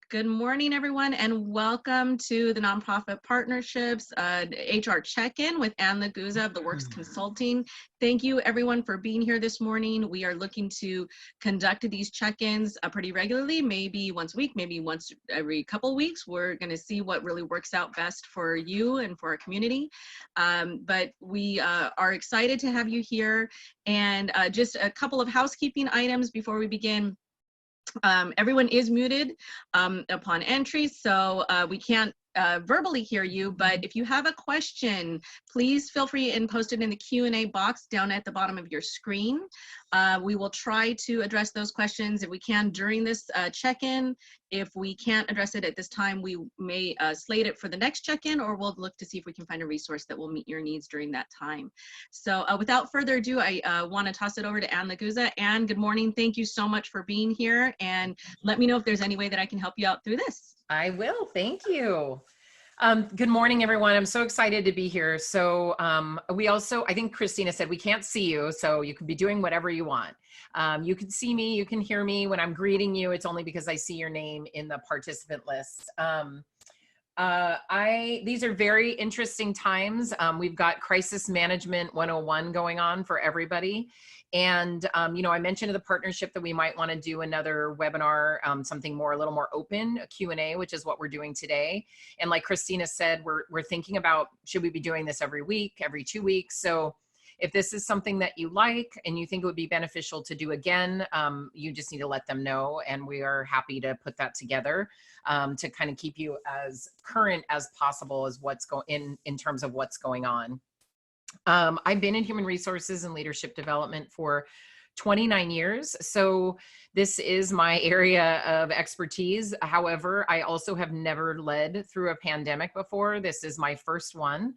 Good morning, everyone, and welcome to the Nonprofit Partnerships HR Check-In with Anne Laguzza of the Works Consulting. Thank you, everyone, for being here this morning. We are looking to conduct these check-ins pretty regularly, maybe once a week, maybe once every couple of weeks. We're going to see what really works out best for you and for our community. But we are excited to have you here. And just a couple of housekeeping items before we begin. Everyone is muted upon entry, so we can't verbally hear you, but if you have a question, please feel free and post it in the Q&A box down at the bottom of your screen. We will try to address those questions if we can during this check-in. If we can't address it at this time, we may slate it for the next check-in, or we'll look to see if we can find a resource that will meet your needs during that time. So without further ado, I want to toss it over to Anne Laguzza. Anne, good morning. Thank you so much for being here, and let me know if there's any way that I can help you out through this. I will. Thank you. Good morning, everyone. I'm so excited to be here. So we also, I think Christina said we can't see you, so you can be doing whatever you want. You can see me, you can hear me. When I'm greeting you, it's only because I see your name in the participant list. These are very interesting times. We've got Crisis Management 101 going on for everybody. And, you know, I mentioned to the partnership that we might want to do another webinar, something more, a little more open, a Q&A, which is what we're doing today. And like Christina said, we're thinking about, should we be doing this every week, every 2 weeks? So if this is something that you like and you think it would be beneficial to do again, you just need to let them know. And we are happy to put that together to kind of keep you as current as possible as what's going in terms of what's going on. I've been in human resources and leadership development for 29 years. So this is my area of expertise. However, I also have never led through a pandemic before. This is my first one.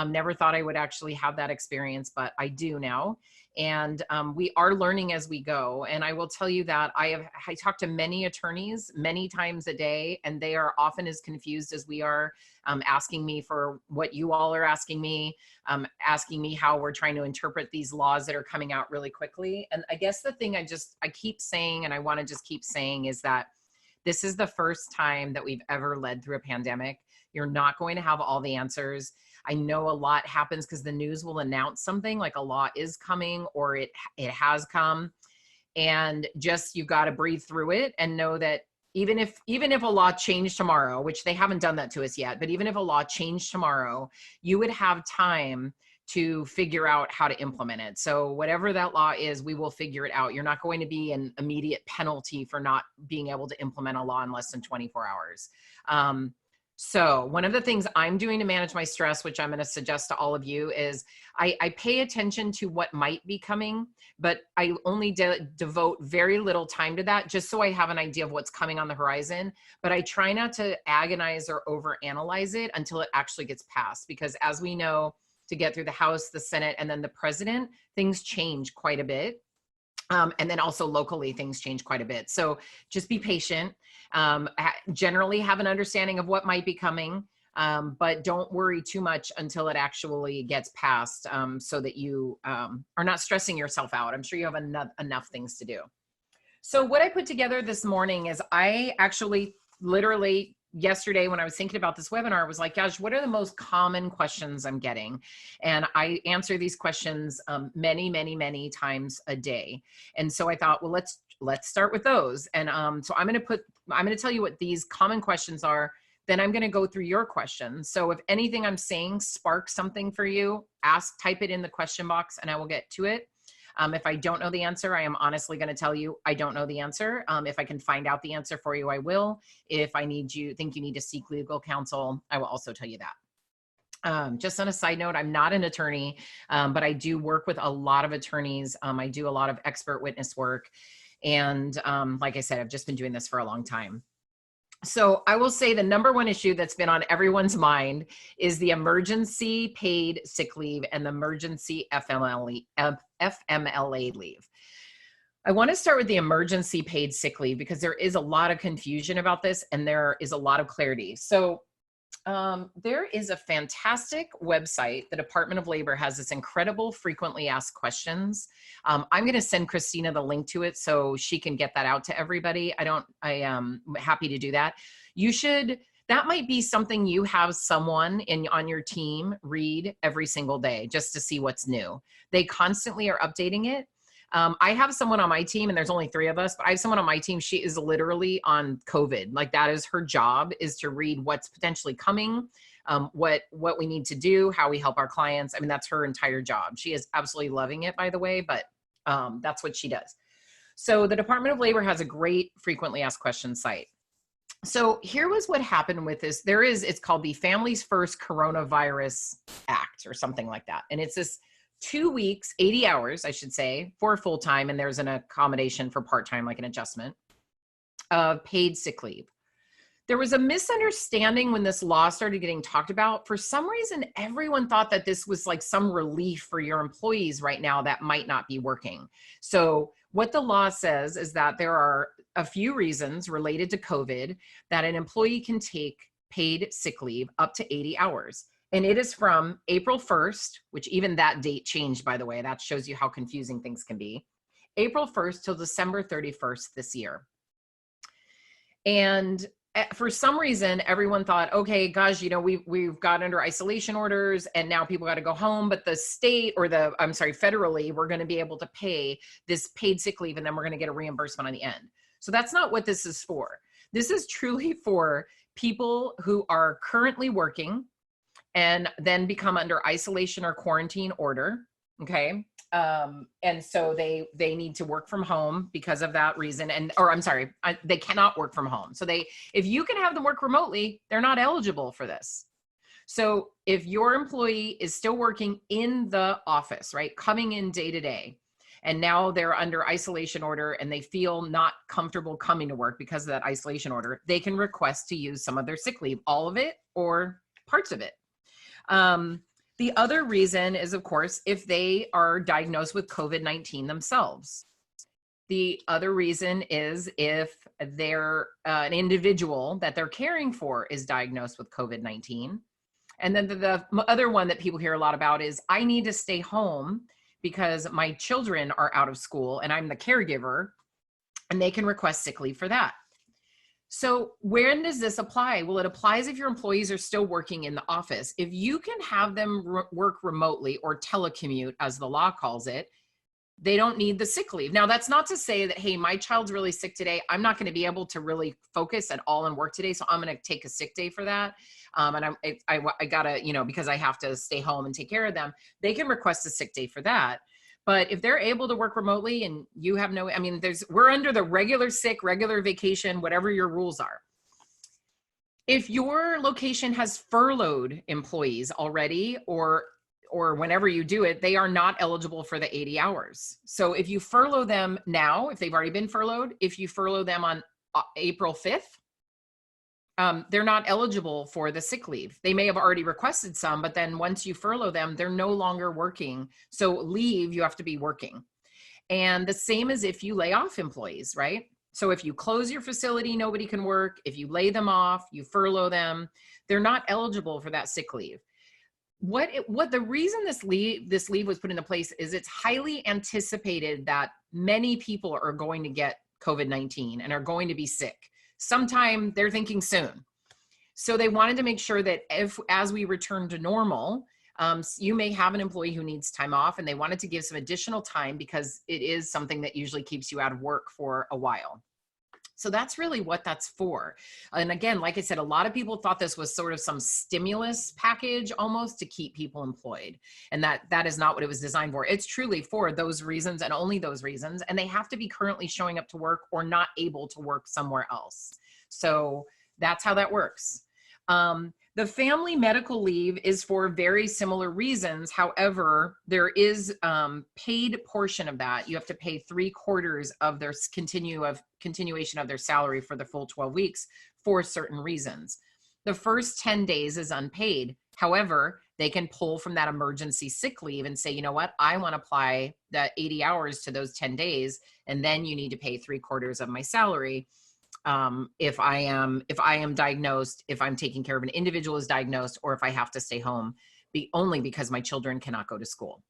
Never thought I would actually have that experience, but I do now. And we are learning as we go. And I will tell you that I talk to many attorneys many times a day, and they are often as confused as we are, asking me for what you all are asking me how we're trying to interpret these laws that are coming out really quickly. And I guess the thing I keep saying, and I want to just keep saying, is that this is the first time that we've ever led through a pandemic. You're not going to have all the answers. I know a lot happens because the news will announce something like a law is coming or it has come, and just you've got to breathe through it and know that even if a law changed tomorrow, which they haven't done that to us yet, but even if a law changed tomorrow, you would have time to figure out how to implement it. So whatever that law is, we will figure it out. You're not going to be an immediate penalty for not being able to implement a law in less than 24 hours. So one of the things I'm doing to manage my stress, which I'm going to suggest to all of you, is I pay attention to what might be coming, but I only devote very little time to that, just so I have an idea of what's coming on the horizon. But I try not to agonize or overanalyze it until it actually gets passed, because as we know, to get through the House, the Senate, and then the president, things change quite a bit. And then also locally, things change quite a bit. So just be patient, generally have an understanding of what might be coming, but don't worry too much until it actually gets passed, so that you are not stressing yourself out. I'm sure you have enough things to do. So what I put together this morning is I actually literally yesterday when I was thinking about this webinar, I was like, gosh, what are the most common questions I'm getting? And I answer these questions many, many, many times a day. And so I thought, well, let's start with those. And so I'm going to tell you what these common questions are. Then I'm going to go through your questions. So if anything I'm saying sparks something for you, type it in the question box and I will get to it. If I don't know the answer, I am honestly going to tell you I don't know the answer. If I can find out the answer for you, I will. If I think you need to seek legal counsel, I will also tell you that. Just on a side note, I'm not an attorney, but I do work with a lot of attorneys. I do a lot of expert witness work. And like I said, I've just been doing this for a long time. So I will say the number one issue that's been on everyone's mind is the emergency paid sick leave and the emergency FMLA leave. I want to start with the emergency paid sick leave because there is a lot of confusion about this and there is a lot of clarity. So There is a fantastic website. The Department of Labor has this incredible frequently asked questions. I'm going to send Christina the link to it so she can get that out to everybody. I am happy to do that. That might be something you have someone on your team read every single day just to see what's new. They constantly are updating it. I have someone on my team, and there's only 3 of us, but I have someone on my team. She is literally on COVID. Like, that is her job, is to read what's potentially coming, what we need to do, how we help our clients. I mean, that's her entire job. She is absolutely loving it, by the way, but that's what she does. So the Department of Labor has a great frequently asked questions site. So here was what happened with this. It's called the Families First Coronavirus Act or something like that. And it's this 2 weeks, 80 hours, I should say, for full-time, and there's an accommodation for part-time, like an adjustment of paid sick leave. There was a misunderstanding when this law started getting talked about. For some reason, everyone thought that this was like some relief for your employees right now that might not be working. So what the law says is that there are a few reasons related to COVID that an employee can take paid sick leave up to 80 hours. And it is from April 1st, which even that date changed, by the way. That shows you how confusing things can be. April 1st till December 31st this year. And for some reason, everyone thought, okay, gosh, we've got under isolation orders and now people got to go home, but the state federally, we're going to be able to pay this paid sick leave and then we're going to get a reimbursement on the end. So that's not what this is for. This is truly for people who are currently working and then become under isolation or quarantine order, okay? And so they need to work from home because of that reason. They cannot work from home. So if you can have them work remotely, they're not eligible for this. So if your employee is still working in the office, right, coming in day to day, and now they're under isolation order and they feel not comfortable coming to work because of that isolation order, they can request to use some of their sick leave, all of it or parts of it. The other reason is, of course, if they are diagnosed with COVID-19 themselves. The other reason is if they're an individual that they're caring for is diagnosed with COVID-19. And then the other one that people hear a lot about is, I need to stay home because my children are out of school and I'm the caregiver, and they can request sick leave for that. So when does this apply? Well, it applies if your employees are still working in the office. If you can have them work remotely or telecommute, as the law calls it, they don't need the sick leave. Now, that's not to say that, hey, my child's really sick today, I'm not going to be able to really focus at all and work today, so I'm going to take a sick day for that. And I gotta, because I have to stay home and take care of them, they can request a sick day for that. But if they're able to work remotely and you have we're under the regular sick, regular vacation, whatever your rules are. If your location has furloughed employees already, or whenever you do it, they are not eligible for the 80 hours. So if you furlough them now, if they've already been furloughed, if you furlough them on April 5th, they're not eligible for the sick leave. They may have already requested some, but then once you furlough them, they're no longer working. So leave, you have to be working. And the same as if you lay off employees, right? So if you close your facility, nobody can work. If you lay them off, you furlough them, they're not eligible for that sick leave. The reason this leave was put into place is it's highly anticipated that many people are going to get COVID-19 and are going to be sick. Sometime they're thinking soon. So they wanted to make sure that as we return to normal, you may have an employee who needs time off, and they wanted to give some additional time because it is something that usually keeps you out of work for a while. So that's really what that's for. And again, like I said, a lot of people thought this was sort of some stimulus package almost to keep people employed. And that is not what it was designed for. It's truly for those reasons and only those reasons. And they have to be currently showing up to work or not able to work somewhere else. So that's how that works. The family medical leave is for very similar reasons. However, there is paid portion of that. You have to pay 3/4 of their continuation of their salary for the full 12 weeks for certain reasons. The first 10 days is unpaid. However, they can pull from that emergency sick leave and say, you know what, I want to apply that 80 hours to those 10 days, and then you need to pay 3/4 of my salary. if I am diagnosed, if I'm taking care of an individual who's diagnosed, or if I have to stay home only because my children cannot go to school.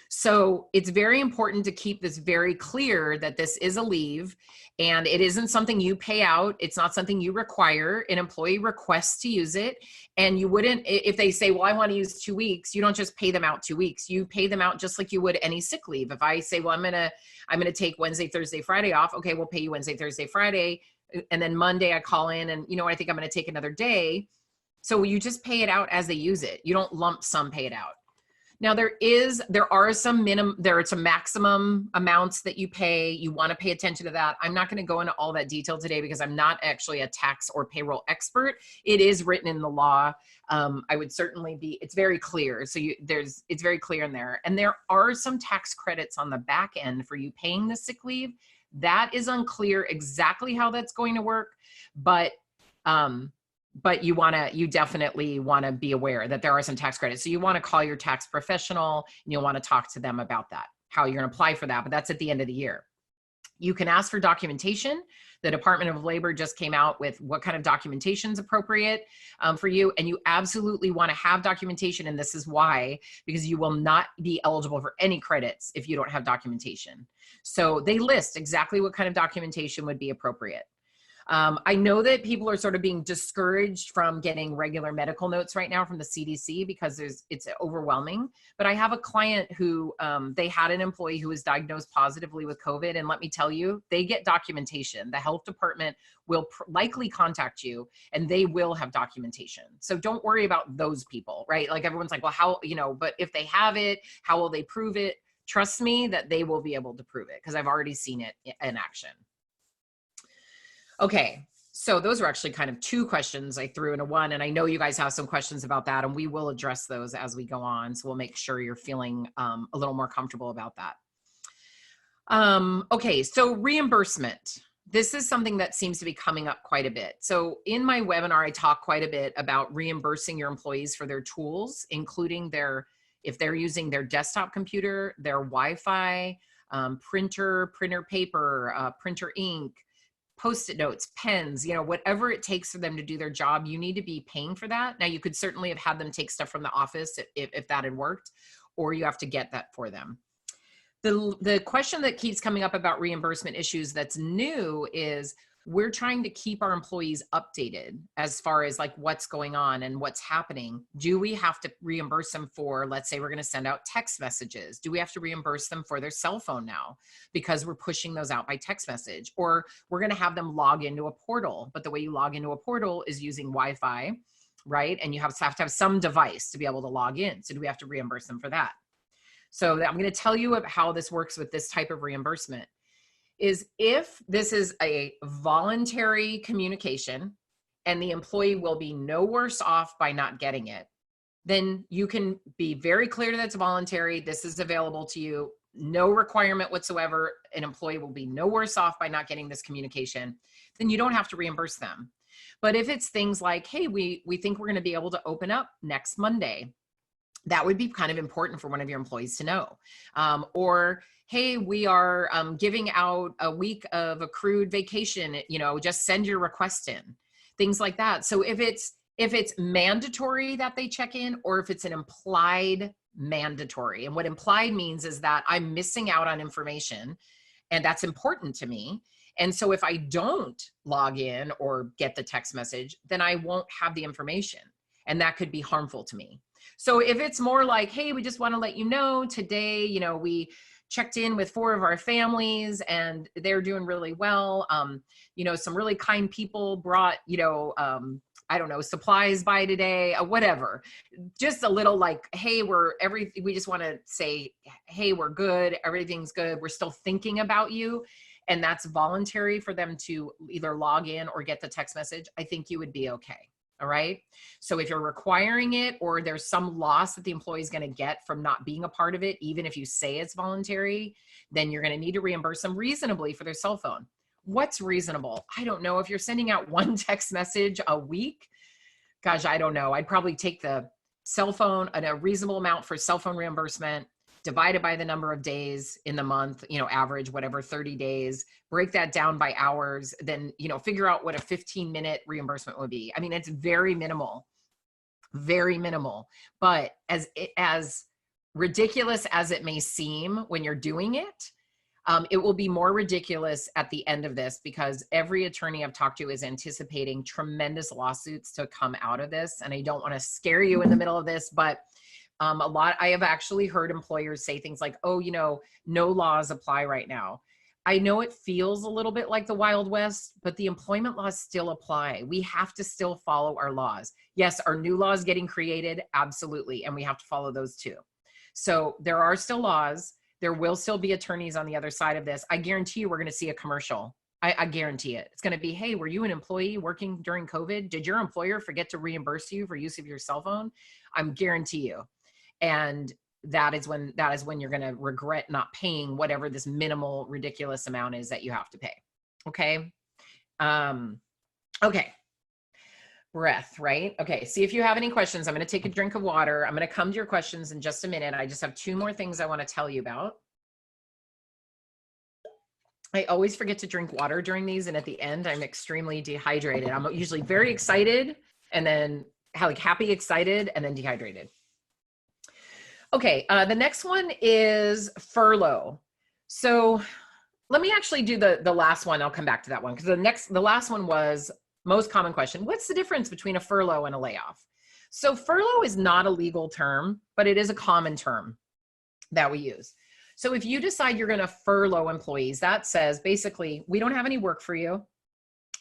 So it's very important to keep this very clear that this is a leave and it isn't something you pay out. It's not something you require. An employee requests to use it. And you wouldn't, if they say, well, I want to use 2 weeks, you don't just pay them out 2 weeks. You pay them out just like you would any sick leave. If I say, well, I'm going to take Wednesday, Thursday, Friday off. Okay, we'll pay you Wednesday, Thursday, Friday. And then Monday I call in and, I think I'm going to take another day. So you just pay it out as they use it. You don't lump sum pay it out. Now there are some maximum amounts that you pay. You want to pay attention to that. I'm not going to go into all that detail today because I'm not actually a tax or payroll expert. It is written in the law. I would certainly it's very clear. So it's very clear in there. And there are some tax credits on the back end for you paying the sick leave. That is unclear exactly how that's going to work, but you definitely want to be aware that there are some tax credits. So you want to call your tax professional and you'll want to talk to them about that, how you're going to apply for that, but that's at the end of the year. You can ask for documentation. The Department of Labor just came out with what kind of documentation is appropriate for you. And you absolutely want to have documentation. And this is why, because you will not be eligible for any credits if you don't have documentation. So they list exactly what kind of documentation would be appropriate. I know that people are sort of being discouraged from getting regular medical notes right now from the CDC because it's overwhelming. But I have a client who they had an employee who was diagnosed positively with COVID. And let me tell you, they get documentation. The health department will likely contact you and they will have documentation. So don't worry about those people, right? Like everyone's like, well, how, but if they have it, how will they prove it? Trust me that they will be able to prove it because I've already seen it in action. Okay, so those are actually kind of 2 questions I threw into one, and I know you guys have some questions about that, and we will address those as we go on. So we'll make sure you're feeling a little more comfortable about that. Okay, so reimbursement. This is something that seems to be coming up quite a bit. So in my webinar, I talk quite a bit about reimbursing your employees for their tools, including if they're using their desktop computer, their Wi-Fi, printer paper, printer ink, Post-it notes, pens, whatever it takes for them to do their job, you need to be paying for that. Now, you could certainly have had them take stuff from the office if that had worked, or you have to get that for them. The question that keeps coming up about reimbursement issues that's new is we're trying to keep our employees updated as far as like what's going on and what's happening. Do we have to reimburse them for, let's say we're going to send out text messages. Do we have to reimburse them for their cell phone now because we're pushing those out by text message? Or we're going to have them log into a portal, but the way you log into a portal is using Wi-Fi, right? And you have to have some device to be able to log in. So do we have to reimburse them for that? So I'm going to tell you about how this works with this type of reimbursement. Is if this is a voluntary communication and the employee will be no worse off by not getting it, then you can be very clear that it's voluntary. This is available to you. No requirement whatsoever. An employee will be no worse off by not getting this communication. Then you don't have to reimburse them. But if it's things like, hey, we think we're going to be able to open up next Monday, that would be kind of important for one of your employees to know. Or, hey, we are giving out a week of accrued vacation, just send your request in, things like that. So if it's mandatory that they check in, or if it's an implied mandatory, and what implied means is that I'm missing out on information and that's important to me. And so if I don't log in or get the text message, then I won't have the information and that could be harmful to me. So if it's more like, hey, we just want to let you know today, we checked in with 4 of our families and they're doing really well. Some really kind people brought, I don't know, supplies by today, whatever. Just a little like, hey, we just want to say, hey, we're good. Everything's good. We're still thinking about you. And that's voluntary for them to either log in or get the text message. I think you would be okay. All right. So if you're requiring it or there's some loss that the employee is going to get from not being a part of it, even if you say it's voluntary, then you're going to need to reimburse them reasonably for their cell phone. What's reasonable? I don't know. If you're sending out 1 text message a week, gosh, I don't know. I'd probably take the cell phone at a reasonable amount for cell phone reimbursement. divide it by the number of days in the month, average, whatever, 30 days, break that down by hours, then, figure out what a 15-minute reimbursement would be. I mean, it's very minimal, but as ridiculous as it may seem when you're doing it, it will be more ridiculous at the end of this, because every attorney I've talked to is anticipating tremendous lawsuits to come out of this. And I don't want to scare you in the middle of this, but I have actually heard employers say things like, oh, no laws apply right now. I know it feels a little bit like the Wild West, but the employment laws still apply. We have to still follow our laws. Yes, are new laws getting created? Absolutely. And we have to follow those too. So there are still laws. There will still be attorneys on the other side of this. I guarantee you we're going to see a commercial. I guarantee it. It's going to be, hey, were you an employee working during COVID? Did your employer forget to reimburse you for use of your cell phone? I'm guarantee you. And that is when you're going to regret not paying whatever this minimal, ridiculous amount is that you have to pay. Okay. Okay. Breath, right? Okay. See if you have any questions. I'm going to take a drink of water. I'm going to come to your questions in just a minute. I just have 2 more things I want to tell you about. I always forget to drink water during these. And at the end, I'm extremely dehydrated. I'm usually very excited and then happy, excited, and then dehydrated. Okay. The next one is furlough. So let me actually do the last one. I'll come back to that one, because the last one was most common question. What's the difference between a furlough and a layoff? So furlough is not a legal term, but it is a common term that we use. So if you decide you're going to furlough employees, that says basically, we don't have any work for you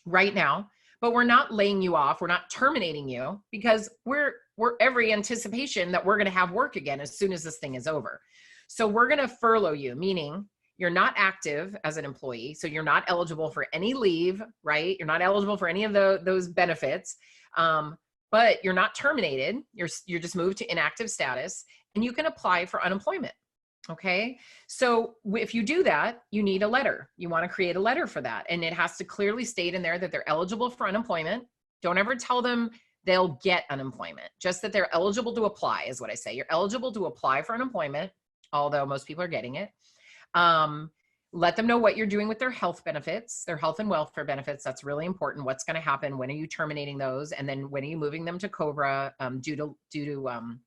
right now, but we're not laying you off. We're not terminating you, because we're every anticipation that we're going to have work again as soon as this thing is over. So we're going to furlough you, meaning you're not active as an employee. So you're not eligible for any leave, right? You're not eligible for any of those benefits, but you're not terminated. You're just moved to inactive status, and you can apply for unemployment. Okay. So if you do that, you need a letter. You want to create a letter for that. And it has to clearly state in there that they're eligible for unemployment. Don't ever tell them they'll get unemployment, just that they're eligible to apply is what I say. You're eligible to apply for unemployment, although most people are getting it. Let them know what you're doing with their health benefits, their health and welfare benefits. That's really important. What's going to happen? When are you terminating those? And then when are you moving them to COBRA due to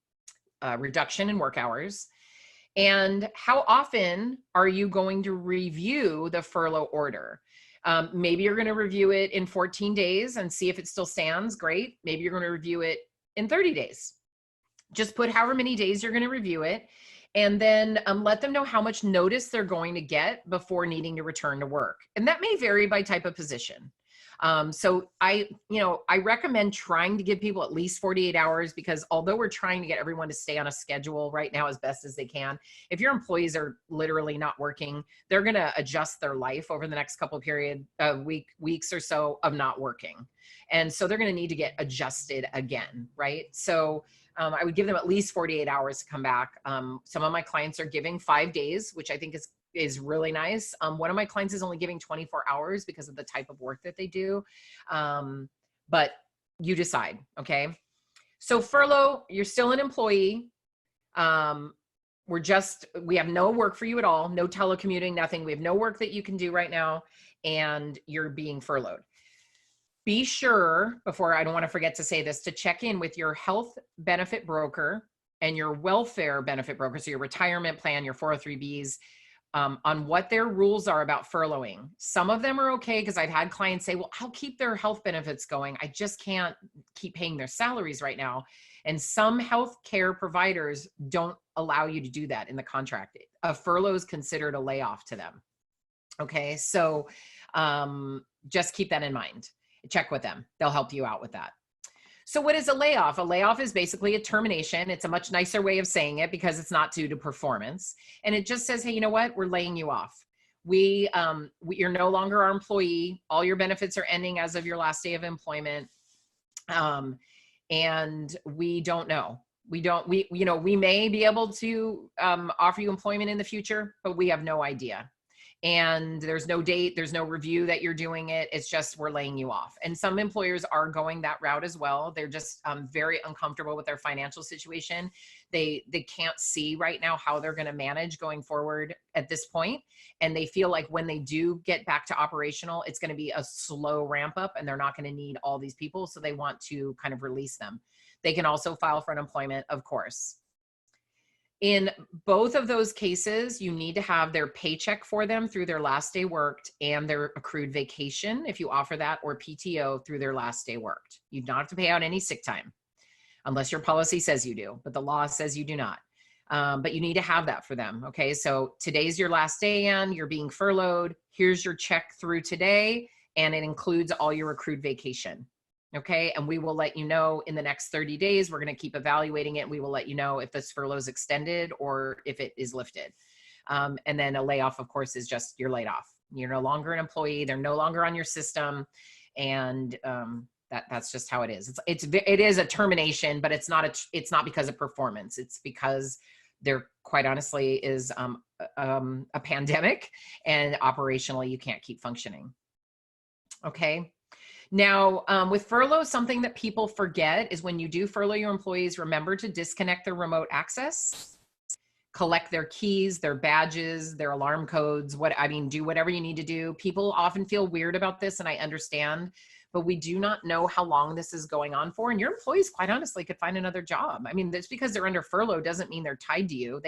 reduction in work hours? And how often are you going to review the furlough order? Maybe you're going to review it in 14 days and see if it still stands. Great. Maybe you're going to review it in 30 days. Just put however many days you're going to review it. And then let them know how much notice they're going to get before needing to return to work. And that may vary by type of position. So I recommend trying to give people at least 48 hours, because although we're trying to get everyone to stay on a schedule right now as best as they can, if your employees are literally not working, they're going to adjust their life over the next couple of weeks or so of not working. And so they're going to need to get adjusted again. Right. So I would give them at least 48 hours to come back. Some of my clients are giving 5 days, which I think is really nice. One of my clients is only giving 24 hours because of the type of work that they do. But you decide, okay? So furlough, you're still an employee. We have no work for you at all, no telecommuting, nothing. We have no work that you can do right now, and you're being furloughed. Be sure, I don't want to forget to say this, to check in with your health benefit broker and your welfare benefit broker, so your retirement plan, your 403Bs, on what their rules are about furloughing. Some of them are okay, because I've had clients say, well, I'll keep their health benefits going. I just can't keep paying their salaries right now. And some health care providers don't allow you to do that in the contract. A furlough is considered a layoff to them. Okay, so just keep that in mind. Check with them. They'll help you out with that. So what is a layoff? A layoff is basically a termination. It's a much nicer way of saying it, because it's not due to performance. And it just says, hey, you know what? We're laying you off. You're no longer our employee. All your benefits are ending as of your last day of employment. And we don't know. We may be able to offer you employment in the future, but we have no idea. and there's no date, there's no review that you're doing it. It's just, we're laying you off. And some employers are going that route as well. They're just very uncomfortable with their financial situation. They can't see right now how they're going to manage going forward at this point. And they feel like when they do get back to operational, it's going to be a slow ramp up and they're not going to need all these people. So they want to kind of release them. They can also file for unemployment, of course. In both of those cases, you need to have their paycheck for them through their last day worked and their accrued vacation, if you offer that, or PTO through their last day worked. You don't have to pay out any sick time unless your policy says you do, but the law says you do not. But you need to have that for them. Okay, so today's your last day, and you're being furloughed. Here's your check through today, and it includes all your accrued vacation. Okay, and we will let you know in the next 30 days. We're going to keep evaluating it. We will let you know if this furlough is extended or if it is lifted. And then a layoff, of course, is just you're laid off. You're no longer an employee. They're no longer on your system, and that's just how it is. It is a termination, but it's not because of performance. It's because there, quite honestly, is a pandemic, and operationally you can't keep functioning. Okay. Now, with furlough, something that people forget is when you do furlough your employees, remember to disconnect their remote access, collect their keys, their badges, their alarm codes, do whatever you need to do. People often feel weird about this, and I understand, but we do not know how long this is going on for. And your employees, quite honestly, could find another job. I mean, just because they're under furlough doesn't mean they're tied to you.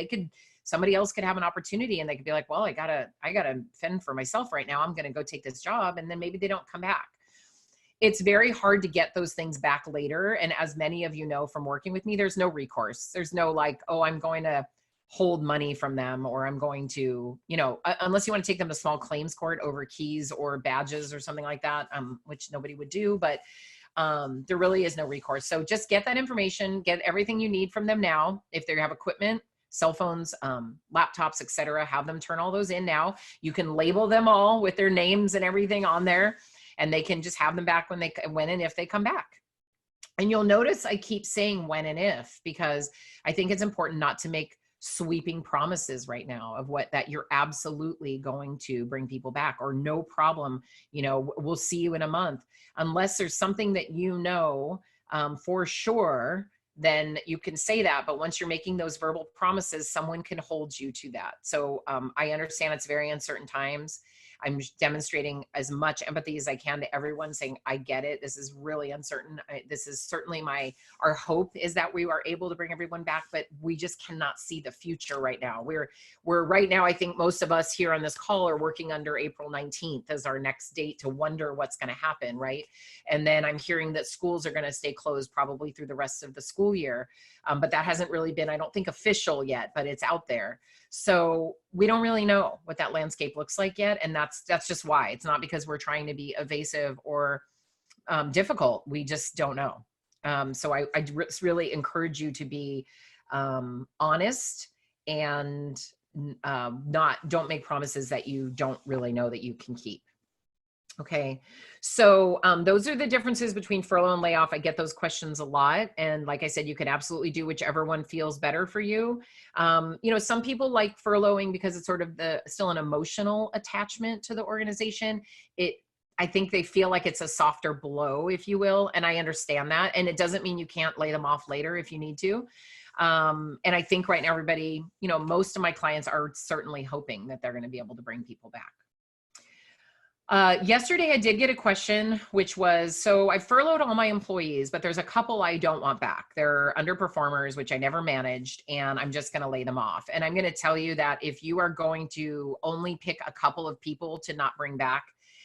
Somebody else could have an opportunity and they could be like, well, I gotta fend for myself right now. I'm going to go take this job. And then maybe they don't come back. It's very hard to get those things back later. And as many of you know from working with me, there's no recourse. There's no like, oh, I'm going to hold money from them, or I'm going to, unless you want to take them to small claims court over keys or badges or something like that, which nobody would do, but there really is no recourse. So just get that information, get everything you need from them now. If they have equipment, cell phones, laptops, etc., have them turn all those in now. You can label them all with their names and everything on there, and they can just have them back when and if they come back. And you'll notice I keep saying when and if, because I think it's important not to make sweeping promises right now of that you're absolutely going to bring people back, or no problem, we'll see you in a month, unless there's something that for sure, then you can say that. But once you're making those verbal promises, someone can hold you to that. So I understand it's very uncertain times. I'm demonstrating as much empathy as I can to everyone, saying, I get it. This is really uncertain. This is certainly our hope is that we are able to bring everyone back, but we just cannot see the future right now. We're right now, I think most of us here on this call are working under April 19th as our next date to wonder what's going to happen, right? And then I'm hearing that schools are going to stay closed probably through the rest of the school year. But that hasn't really been, I don't think, official yet, but it's out there. So we don't really know what that landscape looks like yet. And that's just why. It's not because we're trying to be evasive or difficult. We just don't know. So I really encourage you to be honest and don't make promises that you don't really know that you can keep. Okay, so those are the differences between furlough and layoff. I get those questions a lot. And like I said, you can absolutely do whichever one feels better for you. Some people like furloughing because it's sort of still an emotional attachment to the organization. I think they feel like it's a softer blow, if you will. And I understand that. And it doesn't mean you can't lay them off later if you need to. And I think right now, everybody, most of my clients are certainly hoping that they're going to be able to bring people back. Yesterday I did get a question, which was, so I furloughed all my employees, but there's a couple I don't want back. They're underperformers, which I never managed, and I'm just going to lay them off. And I'm going to tell you that if you are going to only pick a couple of people to not bring back,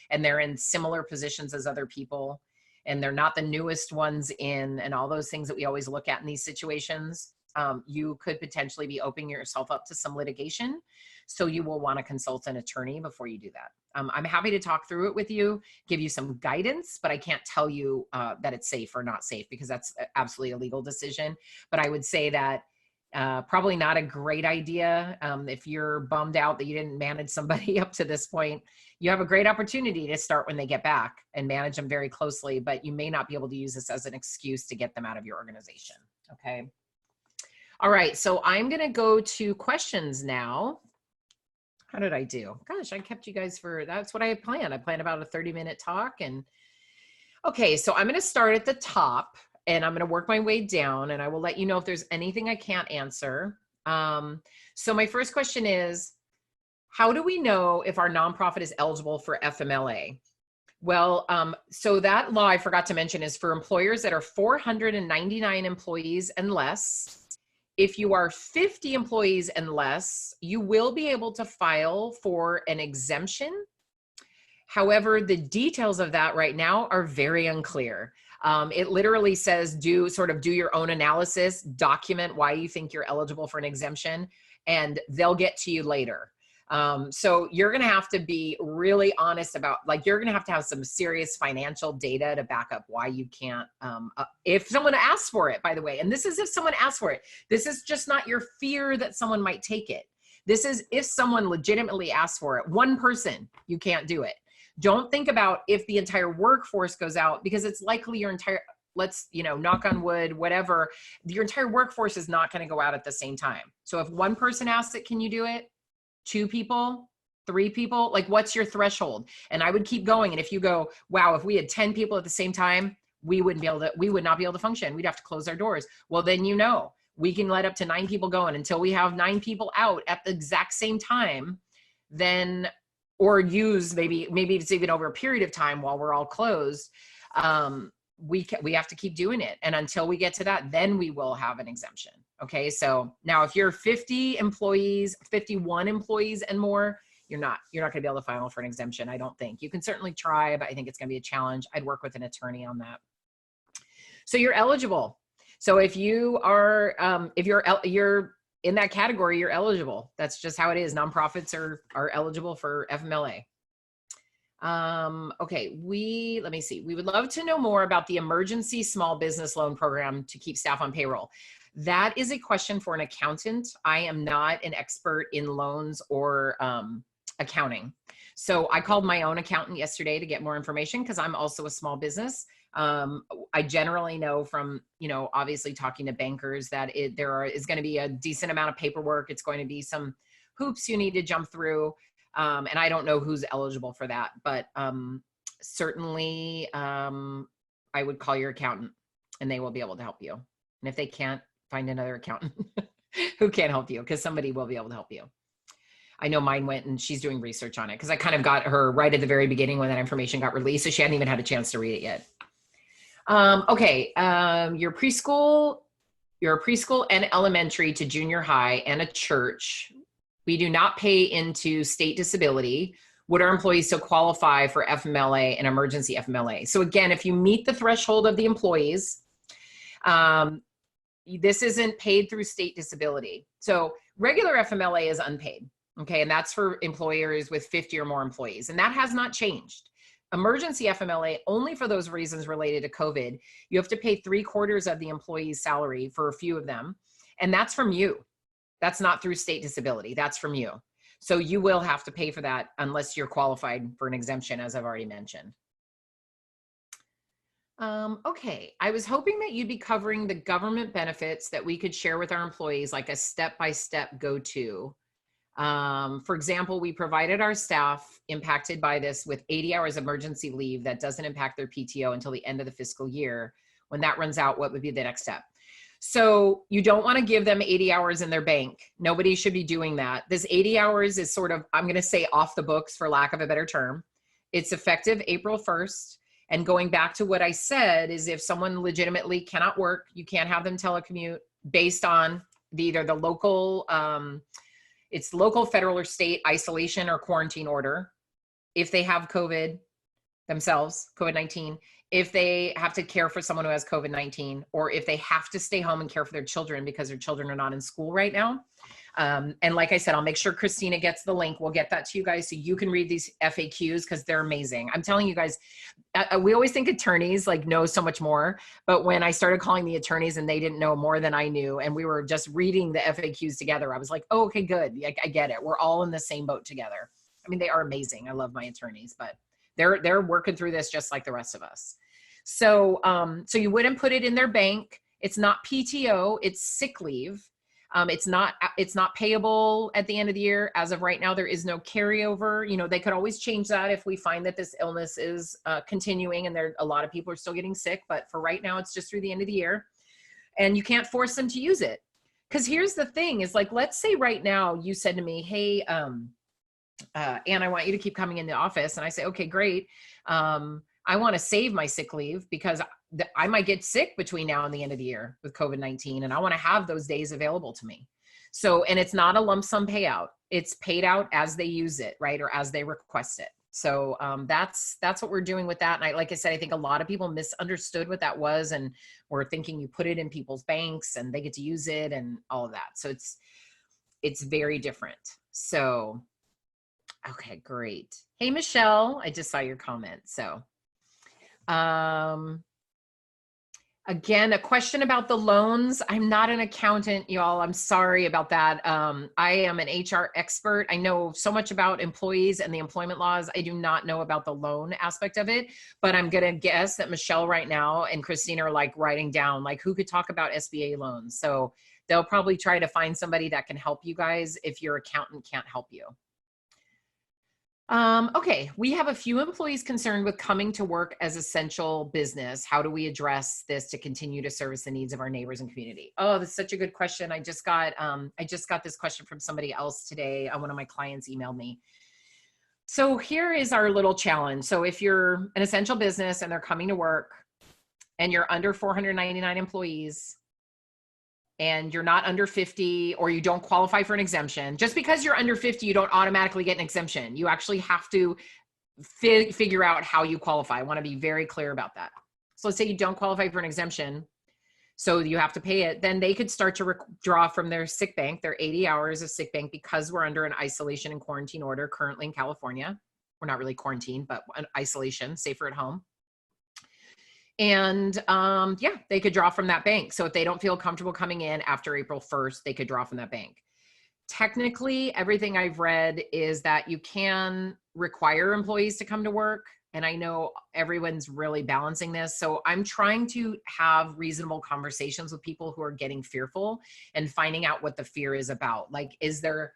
and they're in similar positions as other people, and they're not the newest ones in, and all those things that we always look at in these situations, you could potentially be opening yourself up to some litigation. So you will want to consult an attorney before you do that. I'm happy to talk through it with you, give you some guidance, but I can't tell you that it's safe or not safe, because that's absolutely a legal decision. But I would say that probably not a great idea. If you're bummed out that you didn't manage somebody up to this point, you have a great opportunity to start when they get back and manage them very closely, but you may not be able to use this as an excuse to get them out of your organization. Okay. All right, so I'm going to go to questions now. How did I do? Gosh, I kept you guys for, that's what I had planned. I planned about a 30-minute talk. And okay, so I'm going to start at the top and I'm going to work my way down, and I will let you know if there's anything I can't answer. So my first question is, how do we know if our nonprofit is eligible for FMLA? Well, so that law I forgot to mention is for employers that are 499 employees and less. If you are 50 employees and less, you will be able to file for an exemption. However, the details of that right now are very unclear. It literally says do your own analysis, document why you think you're eligible for an exemption, and they'll get to you later. So you're going to have to be really honest about, like, you're going to have some serious financial data to back up why you can't, if someone asks for it, by the way, and this is if someone asks for it, this is just not your fear that someone might take it. This is if someone legitimately asks for it, one person, you can't do it. Don't think about if the entire workforce goes out, because it's likely your entire, let's, knock on wood, whatever, your entire workforce is not going to go out at the same time. So if one person asks it, can you do it? 2 people, 3 people, like, what's your threshold? And I would keep going. And if you go, wow, if we had 10 people at the same time, we would not be able to function. We'd have to close our doors. Well, then, we can let up to 9 people go. And until we have 9 people out at the exact same time, then, or use maybe it's even over a period of time while we're all closed, we have to keep doing it. And until we get to that, then we will have an exemption. Okay. So now if you're 50 employees, 51 employees and more, you're not going to be able to file for an exemption. I don't think. You can certainly try, but I think it's going to be a challenge. I'd work with an attorney on that. So you're eligible. So if you are, if you're in that category, you're eligible. That's just how it is. Nonprofits are eligible for FMLA. Okay, let me see. We would love to know more about the emergency small business loan program to keep staff on payroll. That is a question for an accountant. I am not an expert in loans or accounting. So I called my own accountant yesterday to get more information, because I'm also a small business. I generally know from, obviously talking to bankers that there is going to be a decent amount of paperwork. It's going to be some hoops you need to jump through. And I don't know who's eligible for that, but certainly I would call your accountant and they will be able to help you. And if they can't, find another accountant who can help you, because somebody will be able to help you. I know mine went and she's doing research on it, because I kind of got her right at the very beginning when that information got released. So she hadn't even had a chance to read it yet. Okay, your preschool and elementary to junior high and a church, we do not pay into state disability. Would our employees still qualify for FMLA and emergency FMLA? So again, if you meet the threshold of the employees, this isn't paid through state disability. So regular FMLA is unpaid, okay? And that's for employers with 50 or more employees, and that has not changed. Emergency FMLA, only for those reasons related to COVID, you have to pay 3/4 of the employee's salary for a few of them, and that's from you. That's not through state disability, that's from you. So you will have to pay for that unless you're qualified for an exemption, as I've already mentioned. Okay, I was hoping that you'd be covering the government benefits that we could share with our employees, like a step-by-step go-to. For example, we provided our staff impacted by this with 80 hours emergency leave that doesn't impact their PTO until the end of the fiscal year. When that runs out, what would be the next step? So you don't want to give them 80 hours in their bank. Nobody should be doing that. This 80 hours is sort of, I'm going to say, off the books for lack of a better term. It's effective April 1st. And going back to what I said is, if someone legitimately cannot work, you can't have them telecommute based on either the local, it's local, federal, or state isolation or quarantine order. If they have COVID themselves, COVID-19, if they have to care for someone who has COVID-19, or if they have to stay home and care for their children because their children are not in school right now. And like I said, I'll make sure Christina gets the link. We'll get that to you guys so you can read these FAQs, because they're amazing. I'm telling you guys, we always think attorneys like know so much more, but when I started calling the attorneys and they didn't know more than I knew, and we were just reading the FAQs together, I was like, oh, okay, good. I get it. We're all in the same boat together. I mean, they are amazing. I love my attorneys, but they're working through this just like the rest of us. So, so you wouldn't put it in their bank. It's not PTO, it's sick leave. It's not payable at the end of the year. As of right now, there is no carryover. You know, they could always change that if we find that this illness is continuing and a lot of people are still getting sick. But for right now, it's just through the end of the year. And you can't force them to use it. Because here's the thing is like, let's say right now you said to me, hey, Anne, I want you to keep coming in the office. And I say, okay, great. I want to save my sick leave because I might get sick between now and the end of the year with COVID-19. And I want to have those days available to me. So, and it's not a lump sum payout. It's paid out as they use it, right? Or as they request it. So that's what we're doing with that. And like I said, I think a lot of people misunderstood what that was and were thinking you put it in people's banks and they get to use it and all of that. So it's very different. So, okay, great. Hey, Michelle, I just saw your comment. So, again, a question about the loans. I'm not an accountant, y'all. I'm sorry about that. I am an HR expert. I know so much about employees and the employment laws. I do not know about the loan aspect of it, but I'm going to guess that Michelle right now and Christina are like writing down like who could talk about SBA loans. So they'll probably try to find somebody that can help you guys if your accountant can't help you. Okay, we have a few employees concerned with coming to work as essential business. How do we address this to continue to service the needs of our neighbors and community? Oh, that's such a good question. I just got this question from somebody else today. One of my clients emailed me. So here is our little challenge. So if you're an essential business and they're coming to work and you're under 499 employees, and you're not under 50 or you don't qualify for an exemption, just because you're under 50, you don't automatically get an exemption. You actually have to figure out how you qualify. I want to be very clear about that. So let's say you don't qualify for an exemption, so you have to pay it. Then they could start to withdraw from their sick bank, their 80 hours of sick bank, because we're under an isolation and quarantine order currently in California. We're not really quarantined, but an isolation, safer at home. And yeah, they could draw from that bank. So if they don't feel comfortable coming in after April 1st, they could draw from that bank. Technically, everything I've read is that you can require employees to come to work. And I know everyone's really balancing this. So I'm trying to have reasonable conversations with people who are getting fearful and finding out what the fear is about. Like, is there,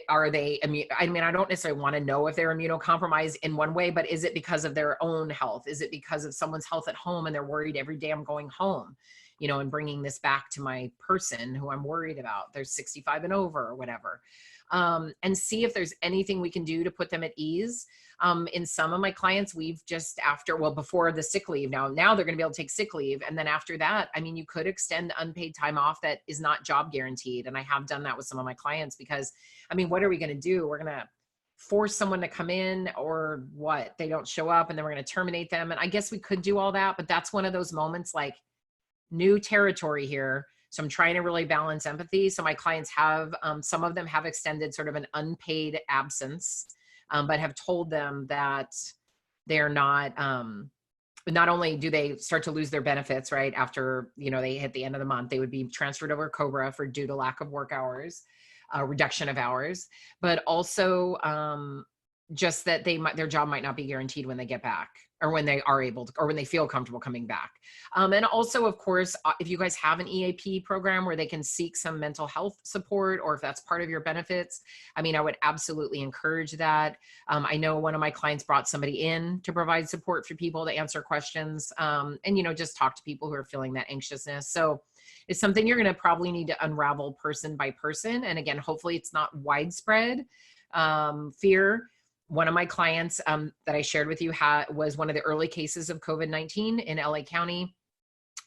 are they, I mean, I don't necessarily want to know if they're immunocompromised in one way, but is it because of their own health? Is it because of someone's health at home and they're worried every day I'm going home, you know, and bringing this back to my person who I'm worried about? They're 65 and over or whatever. And see if there's anything we can do to put them at ease. In some of my clients, we've just before the sick leave, now they're going to be able to take sick leave. And then after that, I mean, you could extend unpaid time off that is not job guaranteed. And I have done that with some of my clients because, I mean, what are we going to do? We're going to force someone to come in or what? They don't show up and then we're going to terminate them. And I guess we could do all that, but that's one of those moments like new territory here. So I'm trying to really balance empathy. So my clients have, some of them have extended sort of an unpaid absence, but have told them that they're not only do they start to lose their benefits, right? After, you know, they hit the end of the month, they would be transferred over COBRA due to lack of work hours, reduction of hours, but also just that their job might not be guaranteed when they get back or when they are able to, or when they feel comfortable coming back. And also, of course, if you guys have an EAP program where they can seek some mental health support, or if that's part of your benefits, I mean, I would absolutely encourage that. I know one of my clients brought somebody in to provide support for people to answer questions, and, you know, just talk to people who are feeling that anxiousness. So it's something you're going to probably need to unravel person by person. And again, hopefully it's not widespread fear. One of my clients that I shared with you was one of the early cases of COVID-19 in LA County.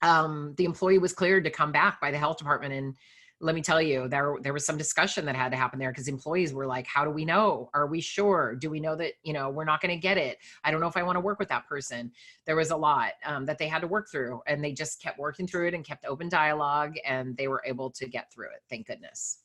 The employee was cleared to come back by the health department. And let me tell you, there was some discussion that had to happen there because employees were like, how do we know? Are we sure? Do we know that, you know, we're not going to get it? I don't know if I want to work with that person. There was a lot that they had to work through, and they just kept working through it and kept open dialogue, and they were able to get through it. Thank goodness.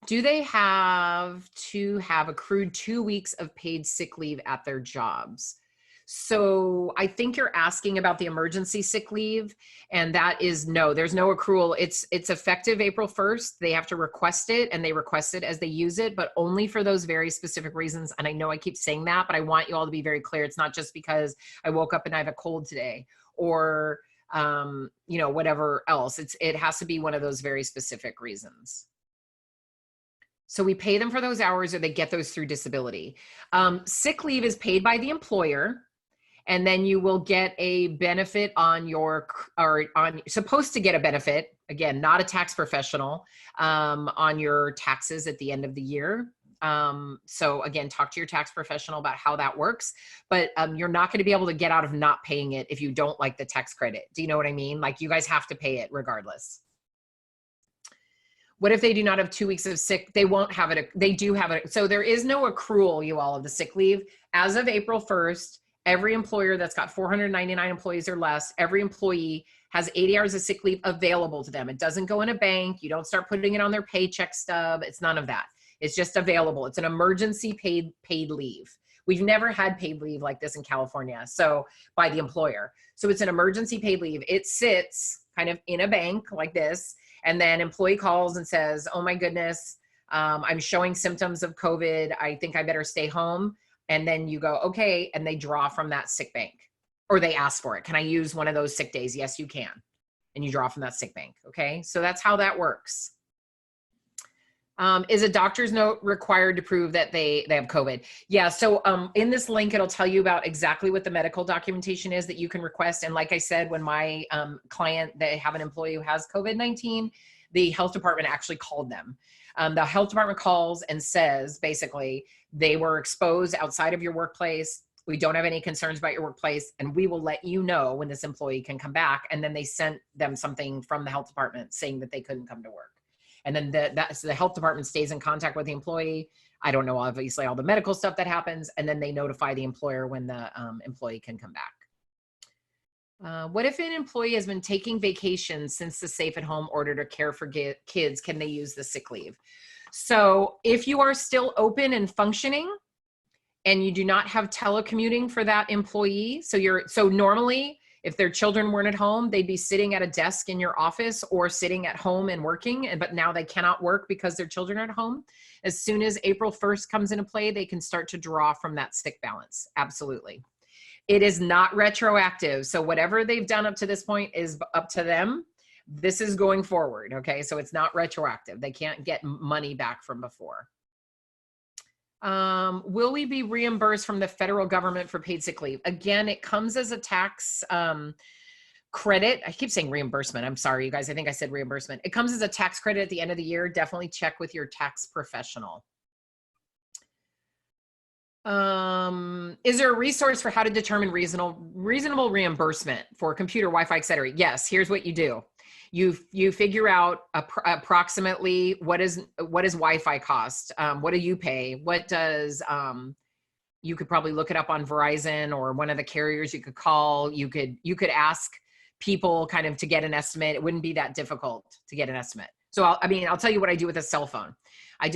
Do they have to have accrued 2 weeks of paid sick leave at their jobs? So I think you're asking about the emergency sick leave, and that is no, there's no accrual. It's effective April 1st. They have to request it, and they request it as they use it, but only for those very specific reasons. And I know I keep saying that, but I want you all to be very clear. It's not just because I woke up and I have a cold today, or you know, whatever else. It has to be one of those very specific reasons. So we pay them for those hours, or they get those through disability. Sick leave is paid by the employer, and then you will get a benefit on your, or on, supposed to get a benefit, again, not a tax professional, on your taxes at the end of the year. So again, talk to your tax professional about how that works, but you're not going to be able to get out of not paying it if you don't like the tax credit. Do you know what I mean? Like, you guys have to pay it regardless. What if they do not have 2 weeks of sick? They won't have it. They do have it. So there is no accrual, you all, of the sick leave. As of April 1st, every employer that's got 499 employees or less, every employee has 80 hours of sick leave available to them. It doesn't go in a bank. You don't start putting it on their paycheck stub. It's none of that. It's just available. It's an emergency paid leave. We've never had paid leave like this in California, so by the employer. So it's an emergency paid leave. It sits kind of in a bank like this, and then employee calls and says, oh my goodness, I'm showing symptoms of COVID. I think I better stay home. And then you go, okay, and they draw from that sick bank, or they ask for it. Can I use one of those sick days? Yes, you can. And you draw from that sick bank, okay? So that's how that works. Is a doctor's note required to prove that they have COVID? Yeah, so in this link, it'll tell you about exactly what the medical documentation is that you can request. And like I said, when my client, they have an employee who has COVID-19, the health department actually called them. The health department calls and says, basically, they were exposed outside of your workplace. We don't have any concerns about your workplace, and we will let you know when this employee can come back. And then they sent them something from the health department saying that they couldn't come to work. And then so the health department stays in contact with the employee. I don't know, obviously, all the medical stuff that happens. And then they notify the employer when the employee can come back. What if an employee has been taking vacations since the safe-at-home order to care for kids? Can they use the sick leave? So if you are still open and functioning, and you do not have telecommuting for that employee, so normally, if their children weren't at home, they'd be sitting at a desk in your office or sitting at home and working, but now they cannot work because their children are at home. As soon as April 1st comes into play, they can start to draw from that sick balance. Absolutely. It is not retroactive. So whatever they've done up to this point is up to them. This is going forward, okay? So it's not retroactive. They can't get money back from before. Will we be reimbursed from the federal government for paid sick leave? Again, it comes as a tax credit. I keep saying reimbursement. I'm sorry, you guys. I think I said reimbursement. It comes as a tax credit at the end of the year. Definitely check with your tax professional. Is there a resource for how to determine reasonable reimbursement for computer, Wi-Fi, et cetera? Yes, here's what you do. You figure out approximately what is Wi-Fi cost? What do you pay? What does, you could probably look it up on Verizon or one of the carriers you could call. You could ask people kind of to get an estimate. It wouldn't be that difficult to get an estimate. So I'll tell you what I do with a cell phone. I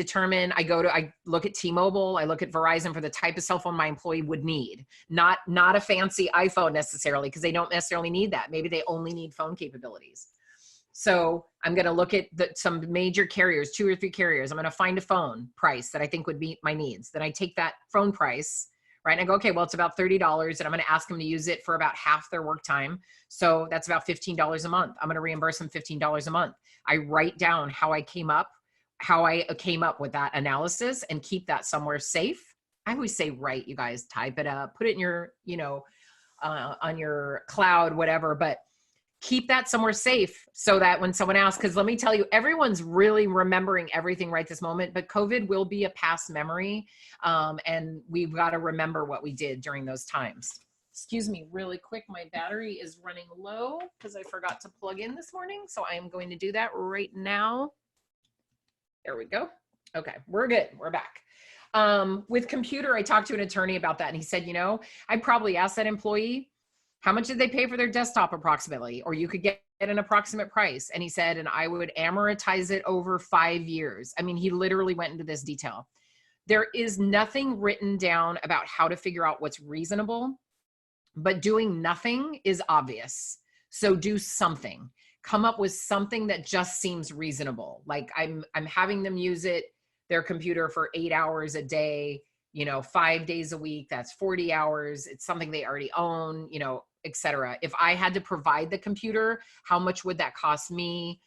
look at T-Mobile, I look at Verizon for the type of cell phone my employee would need. Not a fancy iPhone necessarily, because they don't necessarily need that. Maybe they only need phone capabilities. So I'm going to look at some major carriers, 2 or 3 carriers. I'm going to find a phone price that I think would meet my needs. Then I take that phone price, right? And I go, okay, well, it's about $30, and I'm going to ask them to use it for about half their work time. So that's about $15 a month. I'm going to reimburse them $15 a month. I write down how I came up with that analysis and keep that somewhere safe. I always say, write, you guys, type it up, put it in your, on your cloud, whatever, but keep that somewhere safe so that when someone asks, because let me tell you, everyone's really remembering everything right this moment, but COVID will be a past memory. And we've got to remember what we did during those times. Excuse me, really quick. My battery is running low because I forgot to plug in this morning. So I am going to do that right now. There we go. Okay, we're good. We're back. With computer, I talked to an attorney about that, and he said, I probably asked that employee, how much did they pay for their desktop approximately? Or you could get an approximate price. And he said, and I would amortize it over 5 years. I mean, he literally went into this detail. There is nothing written down about how to figure out what's reasonable, but doing nothing is obvious. So do something. Come up with something that just seems reasonable. Like I'm having them use their computer for 8 hours a day, 5 days a week, that's 40 hours. It's something they already own, etc. If I had to provide the computer, how much would that cost me?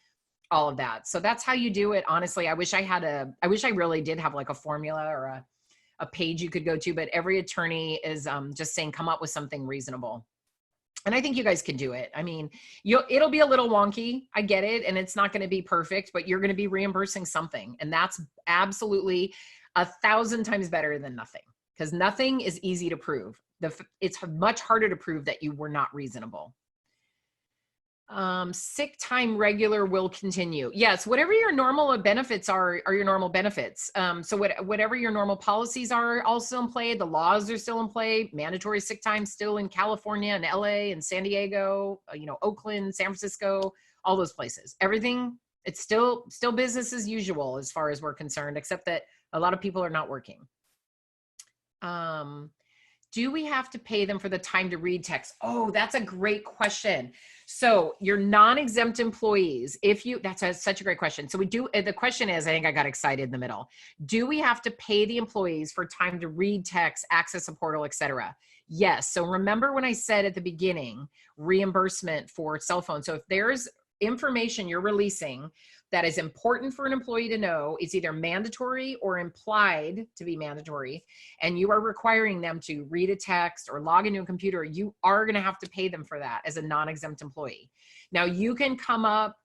All of that. So that's how you do it. Honestly, I wish I really did have like a formula or a page you could go to, but every attorney is just saying, come up with something reasonable. And I think you guys can do it. I mean, it'll be a little wonky. I get it. And it's not going to be perfect, but you're going to be reimbursing something. And that's absolutely 1,000 times better than nothing, because nothing is easy to prove. It's much harder to prove that you were not reasonable. Sick time regular will continue. Yes, whatever your normal benefits are your normal benefits. So whatever your normal policies are also in play, the laws are still in play. Mandatory sick time still in California and LA and San Diego, Oakland, San Francisco, all those places. Everything, it's still business as usual as far as we're concerned, except that a lot of people are not working. Do we have to pay them for the time to read text? Oh, that's a great question. So your non-exempt employees, that's such a great question. So the question is, I think I got excited in the middle. Do we have to pay the employees for time to read text, access a portal, et cetera? Yes. So remember when I said at the beginning, reimbursement for cell phone. So if there's information you're releasing that is important for an employee to know, it's either mandatory or implied to be mandatory, and you are requiring them to read a text or log into a computer, you are going to have to pay them for that as a non-exempt employee. Now, you can come up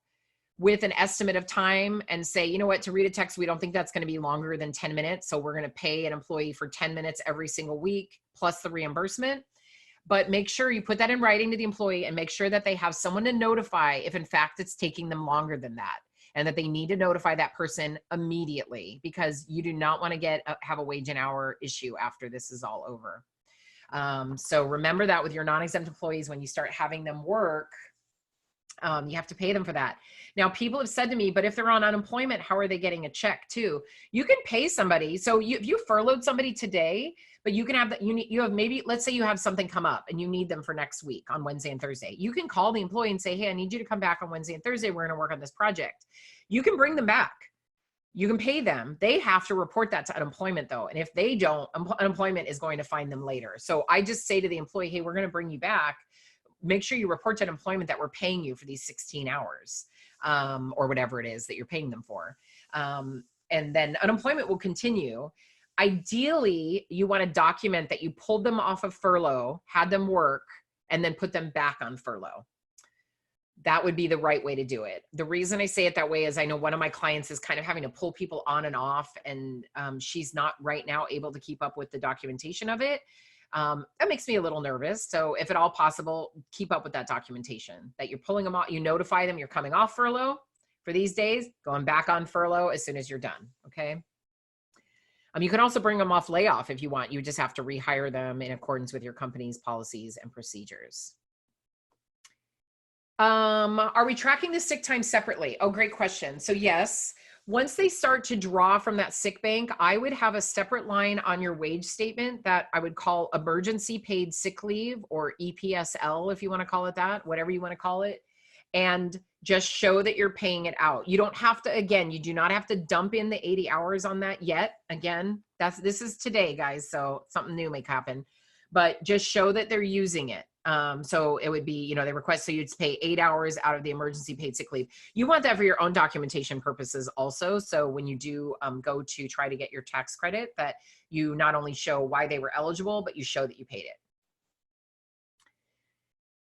with an estimate of time and say, you know what, to read a text, we don't think that's going to be longer than 10 minutes. So we're going to pay an employee for 10 minutes every single week, plus the reimbursement. But make sure you put that in writing to the employee and make sure that they have someone to notify if in fact it's taking them longer than that, and that they need to notify that person immediately, because you do not want to have a wage and hour issue after this is all over. So remember that with your non-exempt employees, when you start having them work, you have to pay them for that. Now, people have said to me, but if they're on unemployment, how are they getting a check too? You can pay somebody. So if you furloughed somebody today, but you can have that, you have maybe, let's say you have something come up and you need them for next week on Wednesday and Thursday. You can call the employee and say, hey, I need you to come back on Wednesday and Thursday. We're going to work on this project. You can bring them back. You can pay them. They have to report that to unemployment though. And if they don't, unemployment is going to find them later. So I just say to the employee, hey, we're going to bring you back. Make sure you report to unemployment that we're paying you for these 16 hours or whatever it is that you're paying them for. And then unemployment will continue. Ideally, you want to document that you pulled them off of furlough, had them work, and then put them back on furlough. That would be the right way to do it. The reason I say it that way is I know one of my clients is kind of having to pull people on and off, and she's not right now able to keep up with the documentation of it. That makes me a little nervous. So if at all possible, keep up with that documentation that you're pulling them off. You notify them you're coming off furlough for these days, going back on furlough as soon as you're done. Okay. You can also bring them off layoff if you want. You just have to rehire them in accordance with your company's policies and procedures. Are we tracking the sick time separately? Oh, great question. So yes, once they start to draw from that sick bank, I would have a separate line on your wage statement that I would call emergency paid sick leave, or EPSL, if you want to call it that, whatever you want to call it, and just show that you're paying it out. You don't have to, again, you do not have to dump in the 80 hours on that yet. Again, this is today, guys, so something new may happen, but just show that they're using it. So it would be, they request, so you'd pay 8 hours out of the emergency paid sick leave. You want that for your own documentation purposes also. So when you do go to try to get your tax credit, that you not only show why they were eligible, but you show that you paid it.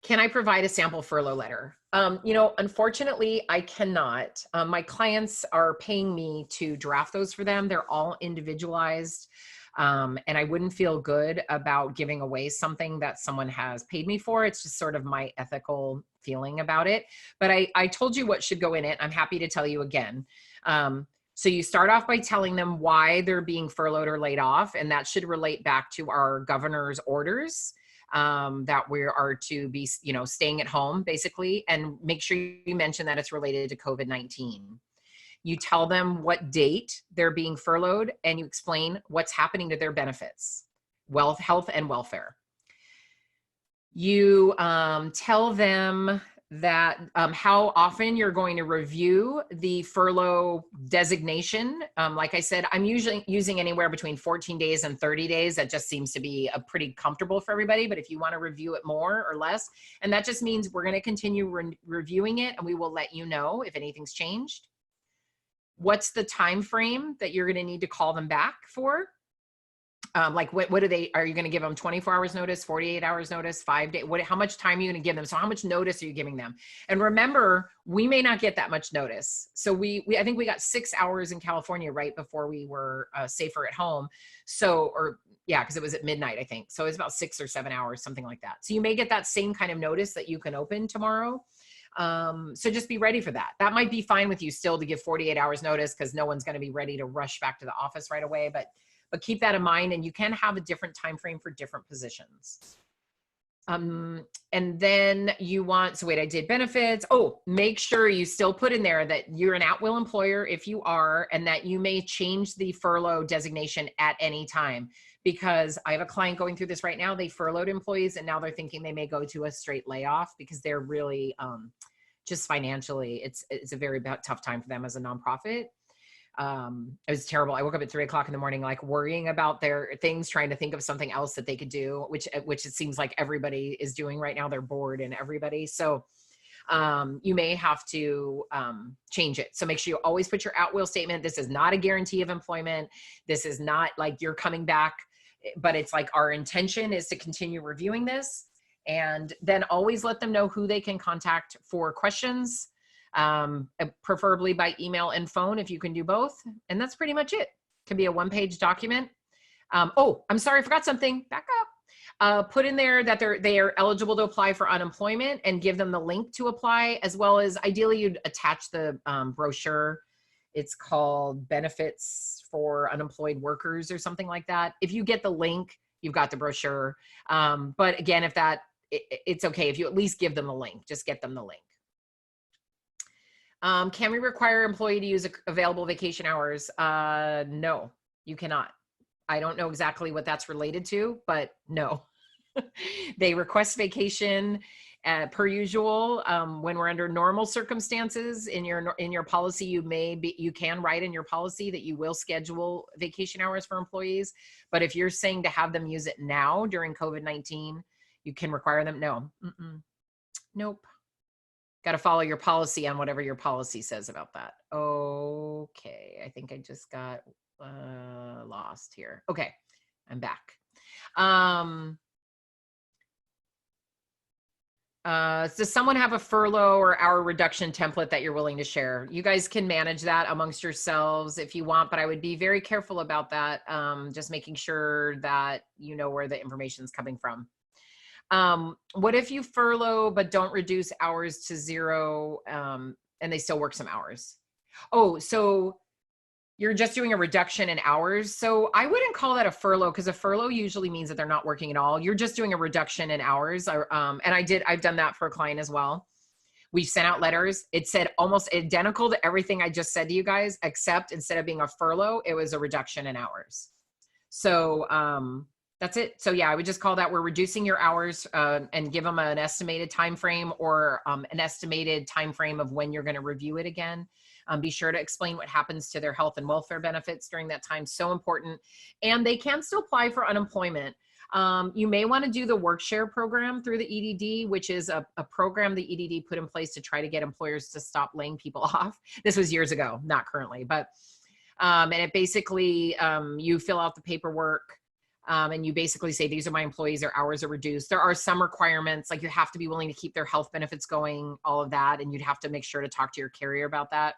Can I provide a sample furlough letter? Unfortunately, I cannot. My clients are paying me to draft those for them. They're all individualized. And I wouldn't feel good about giving away something that someone has paid me for. It's just sort of my ethical feeling about it. But I told you what should go in it. I'm happy to tell you again. So you start off by telling them why they're being furloughed or laid off. And that should relate back to our governor's orders, that we are to be, staying at home basically, and make sure you mention that it's related to COVID-19. You tell them what date they're being furloughed, and you explain what's happening to their benefits, health and welfare. You tell them that how often you're going to review the furlough designation. Like I said, I'm usually using anywhere between 14 days and 30 days. That just seems to be a pretty comfortable for everybody. But if you want to review it more or less, and that just means we're going to continue reviewing it, and we will let you know if anything's changed. What's the time frame that you're going to need to call them back for? Like what are you going to give them 24 hours notice, 48 hours notice, 5 days? How much time are you going to give them? So how much notice are you giving them? And remember, we may not get that much notice. So I think we got 6 hours in California right before we were safer at home. So, because it was at midnight, I think. So it's about 6 or 7 hours, something like that. So you may get that same kind of notice that you can open tomorrow. So just be ready for that. That might be fine with you still to give 48 hours notice, because no one's going to be ready to rush back to the office right away. But keep that in mind, and you can have a different time frame for different positions. And then you want, so wait, I did benefits. Oh, make sure you still put in there that you're an at-will employer if you are, and that you may change the furlough designation at any time. Because I have a client going through this right now. They furloughed employees, and now they're thinking they may go to a straight layoff because they're really just financially, it's a very tough time for them as a nonprofit. It was terrible. I woke up at 3 o'clock in the morning, like worrying about their things, trying to think of something else that they could do, which it seems like everybody is doing right now. They're bored, and everybody. So you may have to change it. So make sure you always put your at-will statement. This is not a guarantee of employment. This is not like you're coming back, but it's like our intention is to continue reviewing this, and then always let them know who they can contact for questions. Preferably by email and phone if you can do both. And that's pretty much it. It can be a one-page document. Oh, I'm sorry, I forgot something. Back up. Put in there that they are eligible to apply for unemployment, and give them the link to apply, as well as ideally you'd attach the brochure. It's called Benefits for Unemployed Workers or something like that. If you get the link, you've got the brochure. But again, if it's okay if you at least give them the link, just get them the link. Can we require employee to use available vacation hours? No, you cannot. I don't know exactly what that's related to, but no. They request vacation per usual. When we're under normal circumstances, in your policy, you can write in your policy that you will schedule vacation hours for employees. But if you're saying to have them use it now during COVID-19, you can require them. No, nope. Got to follow your policy on whatever your policy says about that. Okay, I think I just got lost here. Okay, I'm back. Does someone have a furlough or hour reduction template that you're willing to share? You guys can manage that amongst yourselves if you want, but I would be very careful about that. Just making sure that you know where the information is coming from. What if you furlough but don't reduce hours to 0 and they still work some hours? Oh, so you're just doing a reduction in hours. So I wouldn't call that a furlough, because a furlough usually means that they're not working at all. You're just doing a reduction in hours. And I've done that for a client as well. We sent out letters. It said almost identical to everything I just said to you guys, except instead of being a furlough, it was a reduction in hours. So that's it. So yeah, I would just call that we're reducing your hours and give them an estimated time frame, or an estimated time frame of when you're going to review it again. Be sure to explain what happens to their health and welfare benefits during that time. So important. And they can still apply for unemployment. You may want to do the work share program through the EDD, which is a program the EDD put in place to try to get employers to stop laying people off. This was years ago, not currently, but and it basically, you fill out the paperwork. And you basically say, these are my employees, their hours are reduced. There are some requirements, like you have to be willing to keep their health benefits going, all of that. And you'd have to make sure to talk to your carrier about that.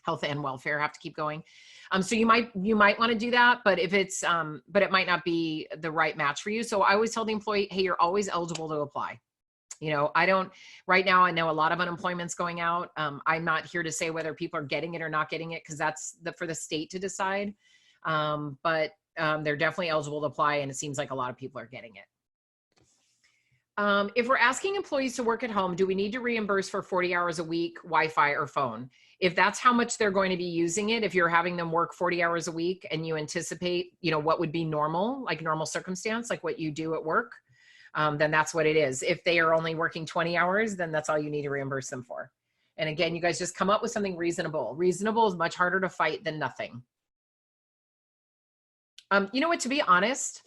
Health and welfare have to keep going. So you might want to do that, but if it's, but it might not be the right match for you. So I always tell the employee, hey, you're always eligible to apply. You know, right now I know a lot of unemployment's going out. I'm not here to say whether people are getting it or not getting it, because that's for the state to decide. But they're definitely eligible to apply, and it seems like a lot of people are getting it. If we're asking employees to work at home, do we need to reimburse for 40 hours a week, Wi-Fi or phone? If that's how much they're going to be using it, if you're having them work 40 hours a week and you anticipate, what would be normal, like normal circumstance, like what you do at work, then that's what it is. If they are only working 20 hours, then that's all you need to reimburse them for. And again, you guys just come up with something reasonable. Reasonable is much harder to fight than nothing. You know what, to be honest,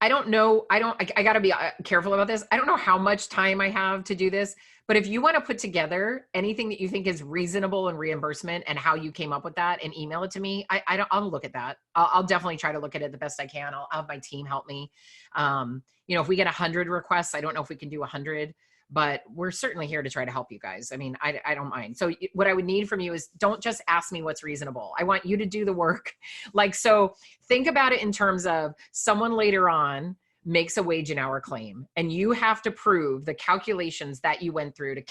I don't know. I got to be careful about this. I don't know how much time I have to do this, but if you want to put together anything that you think is reasonable in reimbursement and how you came up with that and email it to me, I'll look at that. I'll definitely try to look at it the best I can. I'll have my team help me. If we get 100 requests, I don't know if we can do 100, but we're certainly here to try to help you guys. I mean, I don't mind. So what I would need from you is don't just ask me what's reasonable. I want you to do the work. So think about it in terms of someone later on makes a wage and hour claim and you have to prove the calculations that you went through to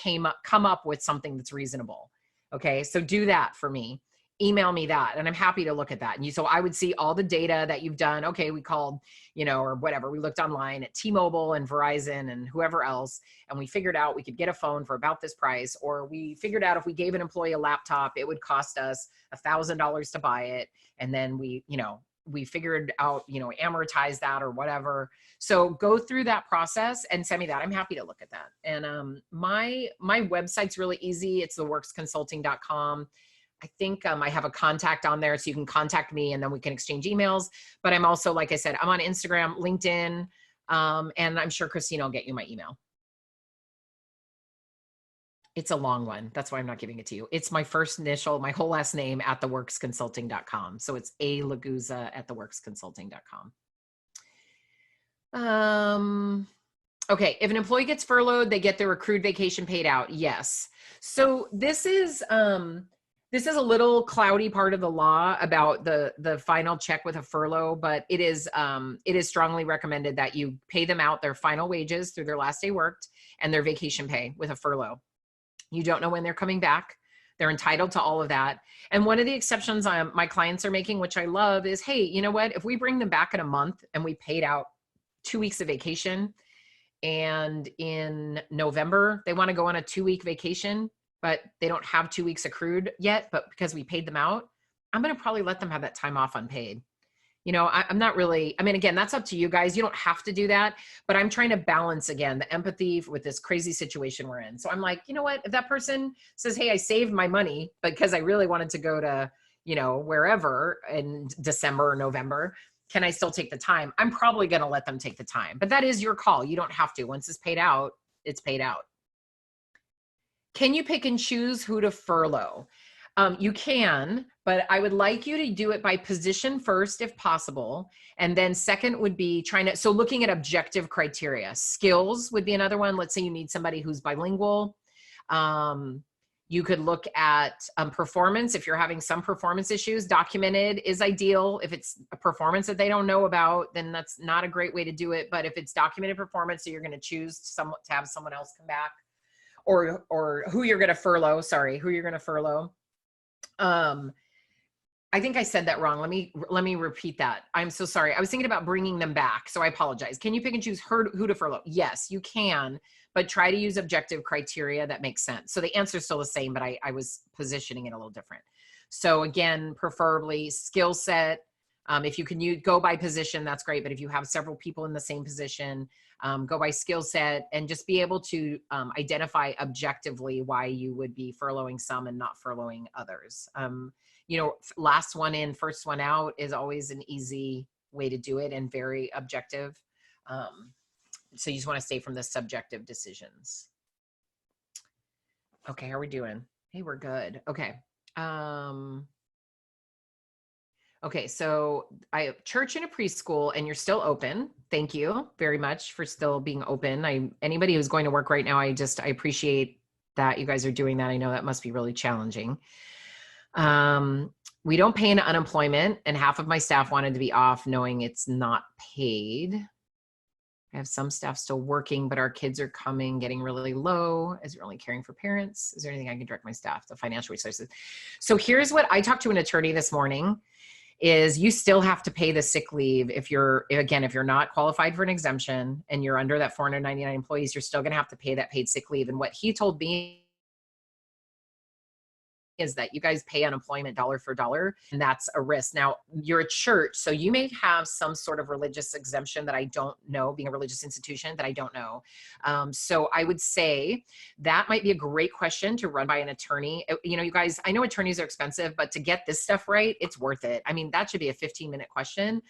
come up with something that's reasonable. Okay. So do that for me. Email me that and I'm happy to look at that. And so I would see all the data that you've done. Okay. We called, or whatever. We looked online at T-Mobile and Verizon and whoever else. And we figured out we could get a phone for about this price, or we figured out if we gave an employee a laptop, it would cost us $1,000 to buy it. And then we figured out, amortize that or whatever. So go through that process and send me that. I'm happy to look at that. And my website's really easy. It's theworksconsulting.com. I think I have a contact on there so you can contact me and then we can exchange emails. But I'm also, like I said, I'm on Instagram, LinkedIn, and I'm sure Christina will get you my email. It's a long one. That's why I'm not giving it to you. It's my first initial, my whole last name at theworksconsulting.com. So it's A Laguzza at theworksconsulting.com. Okay. If an employee gets furloughed, they get their accrued vacation paid out. Yes. So this is a little cloudy part of the law about the final check with a furlough, but it is strongly recommended that you pay them out their final wages through their last day worked and their vacation pay with a furlough. You don't know when they're coming back. They're entitled to all of that. And one of the exceptions my clients are making, which I love, is, hey, you know what? If we bring them back in a month and we paid out 2 weeks of vacation, and in November, they want to go on a 2-week vacation, but they don't have 2 weeks accrued yet, but because we paid them out, I'm going to probably let them have that time off unpaid. I'm not really, again, that's up to you guys. You don't have to do that, but I'm trying to balance, again, the empathy with this crazy situation we're in. So I'm like, you know what, if that person says, hey, I saved my money because I really wanted to go to, wherever in December or November, can I still take the time? I'm probably going to let them take the time, but that is your call. You don't have to. Once it's paid out, it's paid out. Can you pick and choose who to furlough? You can, but I would like you to do it by position first, if possible. And then second would be looking at objective criteria. Skills would be another one. Let's say you need somebody who's bilingual. You could look at performance. If you're having some performance issues, documented is ideal. If it's a performance that they don't know about, then that's not a great way to do it. But if it's documented performance, so you're going to choose to have someone else come back, or who you're going to furlough. I think I said that wrong. Let me repeat that. I'm so sorry. I was thinking about bringing them back, so I apologize. Can you pick and choose who to furlough? Yes, you can, but try to use objective criteria that makes sense. So the answer is still the same, but I was positioning it a little different. So again, preferably skill set. If you can go by position, that's great. But if you have several people in the same position, go by skill set and just be able to identify objectively why you would be furloughing some and not furloughing others. Last one in, first one out is always an easy way to do it and very objective. So you just want to stay from the subjective decisions. Okay, how are we doing? Hey, we're good. Okay. Okay, so I have church and a preschool, and you're still open. Thank you very much for still being open. Anybody who's going to work right now, I appreciate that you guys are doing that. I know that must be really challenging. We don't pay into unemployment, and half of my staff wanted to be off knowing it's not paid. I have some staff still working, but our kids are getting really low as we're only caring for parents. Is there anything I can direct my staff to financial resources? So here's what I talked to an attorney this morning. Is you still have to pay the sick leave if you're not qualified for an exemption and you're under that 499 employees, you're still going to have to pay that paid sick leave. And what he told me is that you guys pay unemployment dollar for dollar, and that's a risk. Now, you're a church, so you may have some sort of religious exemption that I don't know, being a religious institution that I don't know. So I would say that might be a great question to run by an attorney. You know, you guys, I know attorneys are expensive, but to get this stuff right, it's worth it. I mean, that should be a 15-minute question,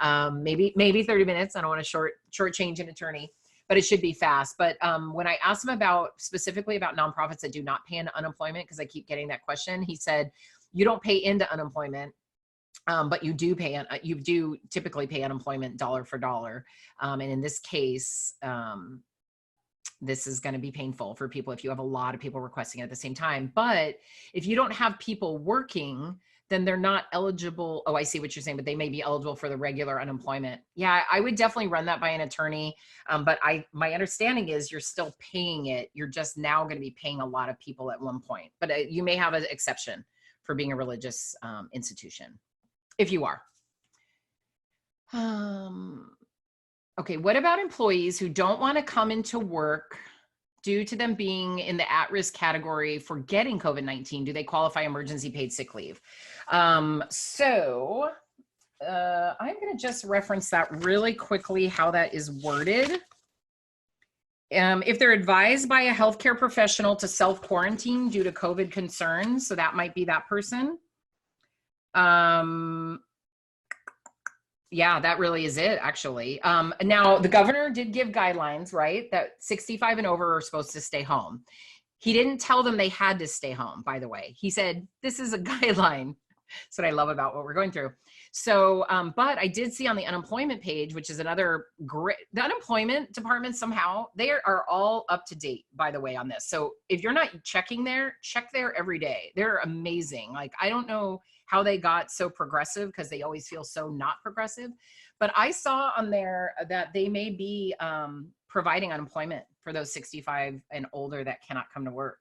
maybe 30 minutes. I don't want to shortchange an attorney, but it should be fast. But when I asked him specifically about nonprofits that do not pay into unemployment, because I keep getting that question, he said, you don't pay into unemployment, but you do typically pay unemployment dollar for dollar. And in this case, this is going to be painful for people if you have a lot of people requesting it at the same time. But if you don't have people working, then they're not eligible. Oh, I see what you're saying, but they may be eligible for the regular unemployment. Yeah, I would definitely run that by an attorney. But my understanding is you're still paying it. You're just now going to be paying a lot of people at one point. But you may have an exception for being a religious institution, if you are. Okay, what about employees who don't want to come into work due to them being in the at-risk category for getting COVID-19? Do they qualify emergency paid sick leave? I'm going to just reference that really quickly, how that is worded. If they're advised by a healthcare professional to self-quarantine due to COVID concerns, so that might be that person. Yeah, that really is it, actually. Now, the governor did give guidelines, right, that 65 and over are supposed to stay home. He didn't tell them they had to stay home, by the way. He said, this is a guideline. That's what I love about what we're going through. So, but I did see on the unemployment page, which is another great, the unemployment department somehow, they are all up to date, by the way, on this. So if you're not checking there, check there every day. They're amazing. Like, I don't know how they got so progressive, because they always feel so not progressive. But I saw on there that they may be providing unemployment for those 65 and older that cannot come to work.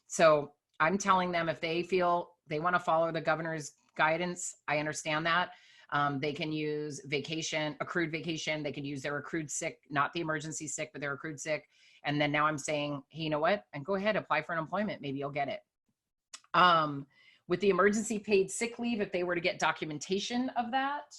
So I'm telling them, if they feel they want to follow the governor's guidance, I understand that. They can use accrued vacation. They could use their accrued sick, not the emergency sick, but their accrued sick. And then now I'm saying, hey, you know what? And go ahead, apply for unemployment. Maybe you'll get it. With the emergency paid sick leave, if they were to get documentation of that,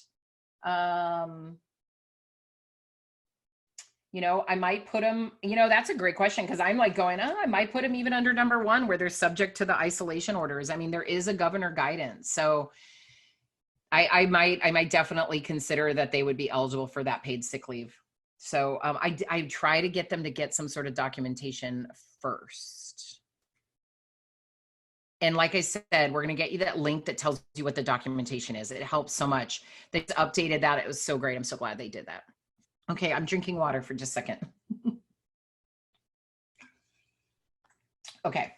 you know, I might put them, you know, that's a great question, because I'm like going, oh, I might put them even under number 1, where they're subject to the isolation orders. I mean, there is a governor guidance. So I might definitely consider that they would be eligible for that paid sick leave. So I try to get them to get some sort of documentation first. And like I said, we're going to get you that link that tells you what the documentation is. It helps so much. They updated that. It was so great. I'm so glad they did that. Okay, I'm drinking water for just a second. Okay.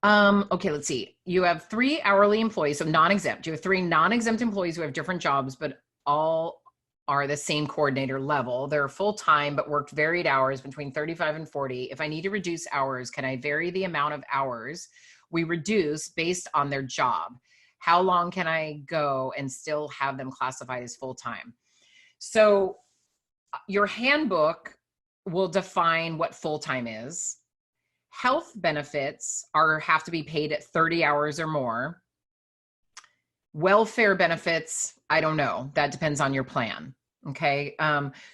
Okay, let's see. You have 3 hourly employees, so non-exempt. You have 3 non-exempt employees who have different jobs, but all are the same coordinator level. They're full-time, but worked varied hours between 35 and 40. If I need to reduce hours, can I vary the amount of hours we reduce based on their job? How long can I go and still have them classified as full-time? So your handbook will define what full-time is. Health benefits have to be paid at 30 hours or more. Welfare benefits, I don't know. That depends on your plan. Okay.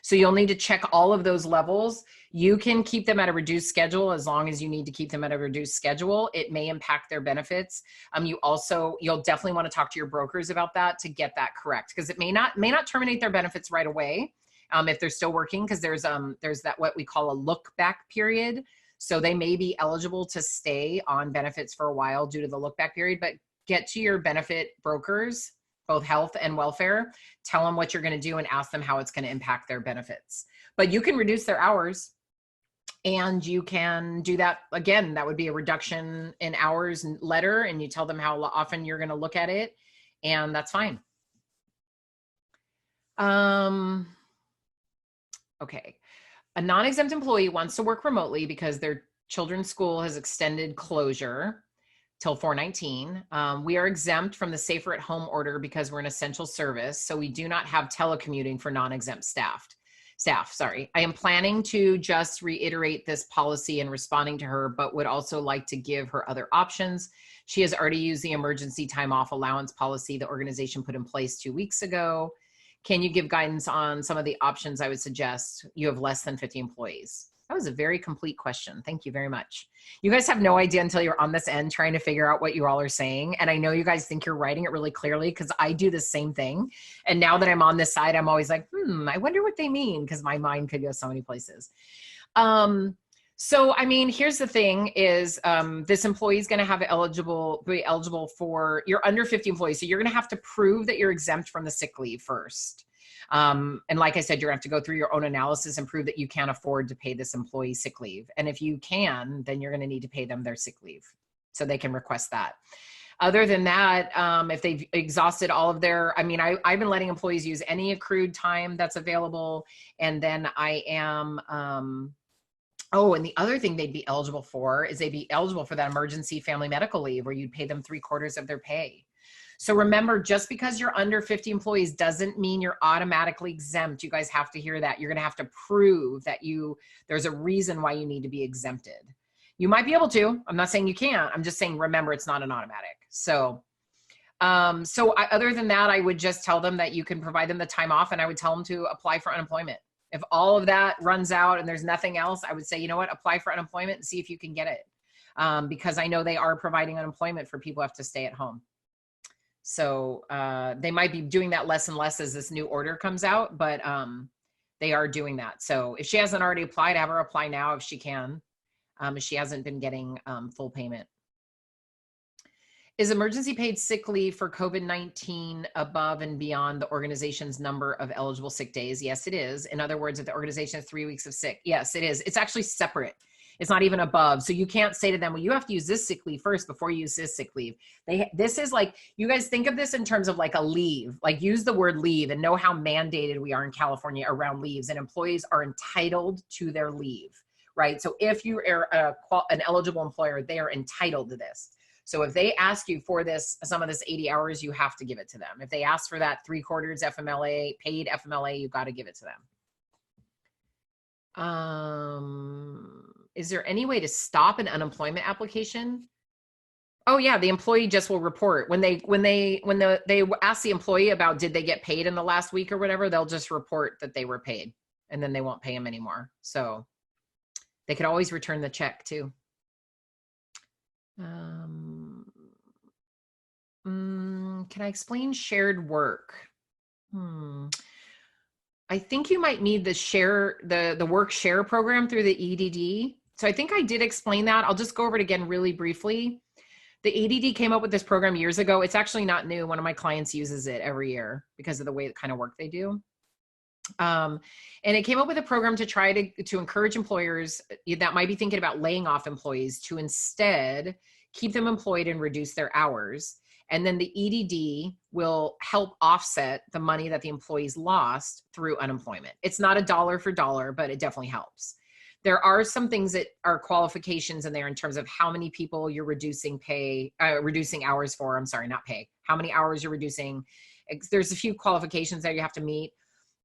So you'll need to check all of those levels. You can keep them at a reduced schedule as long as you need to keep them at a reduced schedule. It may impact their benefits. You'll definitely want to talk to your brokers about that to get that correct, because it may not terminate their benefits right away if they're still working, because there's that what we call a look back period. So they may be eligible to stay on benefits for a while due to the look back period, but get to your benefit brokers, both health and welfare, tell them what you're going to do and ask them how it's going to impact their benefits. But you can reduce their hours, and you can do that. Again, that would be a reduction in hours letter, and you tell them how often you're going to look at it, and that's fine. Okay. A non-exempt employee wants to work remotely because their children's school has extended closure till 4/19. We are exempt from the Safer at Home order because we're an essential service, so we do not have telecommuting for non-exempt staff. Staff, sorry. I am planning to just reiterate this policy in responding to her, but would also like to give her other options. She has already used the emergency time off allowance policy the organization put in place 2 weeks ago. Can you give guidance on some of the options I would suggest? You have less than 50 employees. That was a very complete question. Thank you very much. You guys have no idea until you're on this end trying to figure out what you all are saying. And I know you guys think you're writing it really clearly because I do the same thing. And now that I'm on this side, I'm always like, I wonder what they mean, because my mind could go so many places. So, I mean, here's the thing is this employee is going to have be eligible for, you're under 50 employees. So you're going to have to prove that you're exempt from the sick leave first. And like I said, you're going to have to go through your own analysis and prove that you can't afford to pay this employee sick leave. And if you can, then you're going to need to pay them their sick leave so they can request that. Other than that, if they've exhausted all of their, I mean, I've been letting employees use any accrued time that's available. And then I am, oh, and the other thing they'd be eligible for is they'd be eligible for that emergency family medical leave where you'd pay them 3/4 of their pay. So remember, just because you're under 50 employees doesn't mean you're automatically exempt. You guys have to hear that. You're going to have to prove that there's a reason why you need to be exempted. You might be able to. I'm not saying you can't. I'm just saying, remember, it's not an automatic. So, other than that, I would just tell them that you can provide them the time off, and I would tell them to apply for unemployment. If all of that runs out and there's nothing else, I would say, you know what, apply for unemployment and see if you can get it. Because I know they are providing unemployment for people who have to stay at home. So they might be doing that less and less as this new order comes out, but they are doing that. So if she hasn't already applied, have her apply now if she can, if she hasn't been getting full payment. Is emergency paid sick leave for COVID-19 above and beyond the organization's number of eligible sick days? Yes, it is. In other words, if the organization has 3 weeks of sick, yes, it is. It's actually separate. It's not even above. So you can't say to them, well, you have to use this sick leave first before you use this sick leave. This is like, you guys think of this in terms of like a leave, like use the word leave and know how mandated we are in California around leaves, and employees are entitled to their leave, right? So if you are an eligible employer, they are entitled to this. So if they ask you for some of this 80 hours, you have to give it to them. If they ask for that 3/4 FMLA, paid FMLA, you've got to give it to them. Is there any way to stop an unemployment application? Oh yeah, the employee just will report when they ask the employee about did they get paid in the last week or whatever, they'll just report that they were paid, and then they won't pay them anymore. So they could always return the check too. Can I explain shared work? I think you might need the work share program through the EDD. So I think I did explain that. I'll just go over it again really briefly. The EDD came up with this program years ago. It's actually not new. One of my clients uses it every year because of the way the kind of work they do. And it came up with a program to try to encourage employers that might be thinking about laying off employees to instead keep them employed and reduce their hours. And then the EDD will help offset the money that the employees lost through unemployment. It's not a dollar for dollar, but it definitely helps. There are some things that are qualifications in there in terms of how many people you're reducing hours for. I'm sorry, not pay. How many hours you're reducing. There's a few qualifications that you have to meet.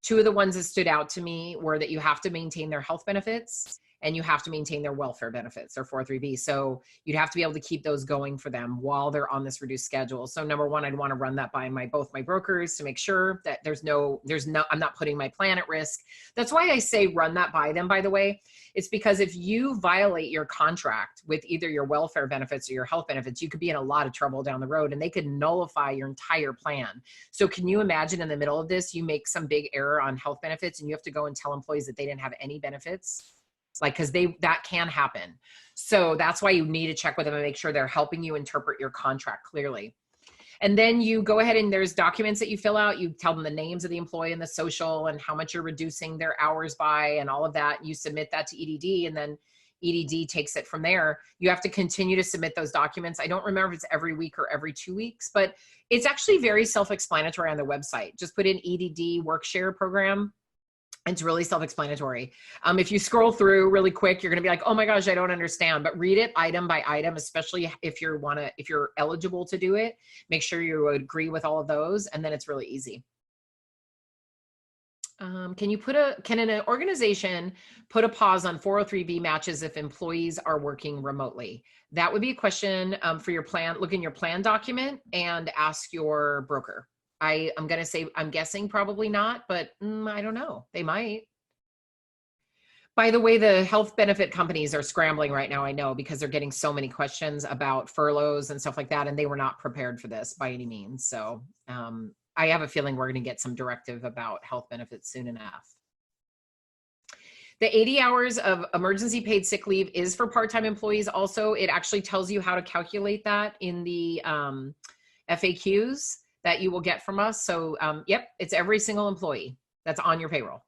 Two of the ones that stood out to me were that you have to maintain their health benefits and you have to maintain their welfare benefits, their 403B. So you'd have to be able to keep those going for them while they're on this reduced schedule. So number one, I'd want to run that by both my brokers to make sure that I'm not putting my plan at risk. That's why I say run that by them, by the way. It's because if you violate your contract with either your welfare benefits or your health benefits, you could be in a lot of trouble down the road and they could nullify your entire plan. So can you imagine in the middle of this, you make some big error on health benefits and you have to go and tell employees that they didn't have any benefits? Because that can happen. So that's why you need to check with them and make sure they're helping you interpret your contract clearly. And then you go ahead and there's documents that you fill out. You tell them the names of the employee and the social and how much you're reducing their hours by and all of that. You submit that to EDD and then EDD takes it from there. You have to continue to submit those documents. I don't remember if it's every week or every 2 weeks, but it's actually very self-explanatory on the website. Just put in EDD work share program. It's really self-explanatory. If you scroll through really quick, you're going to be like, oh my gosh, I don't understand, but read it item by item, especially if you're eligible to do it, make sure you agree with all of those. And then it's really easy. Can an organization put a pause on 403B matches if employees are working remotely? That would be a question for your plan. Look in your plan document and ask your broker. I'm going to say, I'm guessing probably not, but I don't know. They might. By the way, the health benefit companies are scrambling right now, I know, because they're getting so many questions about furloughs and stuff like that, and they were not prepared for this by any means. So I have a feeling we're going to get some directive about health benefits soon enough. The 80 hours of emergency paid sick leave is for part-time employees. Also, it actually tells you how to calculate that in the FAQs that you will get from us. So yep, it's every single employee that's on your payroll.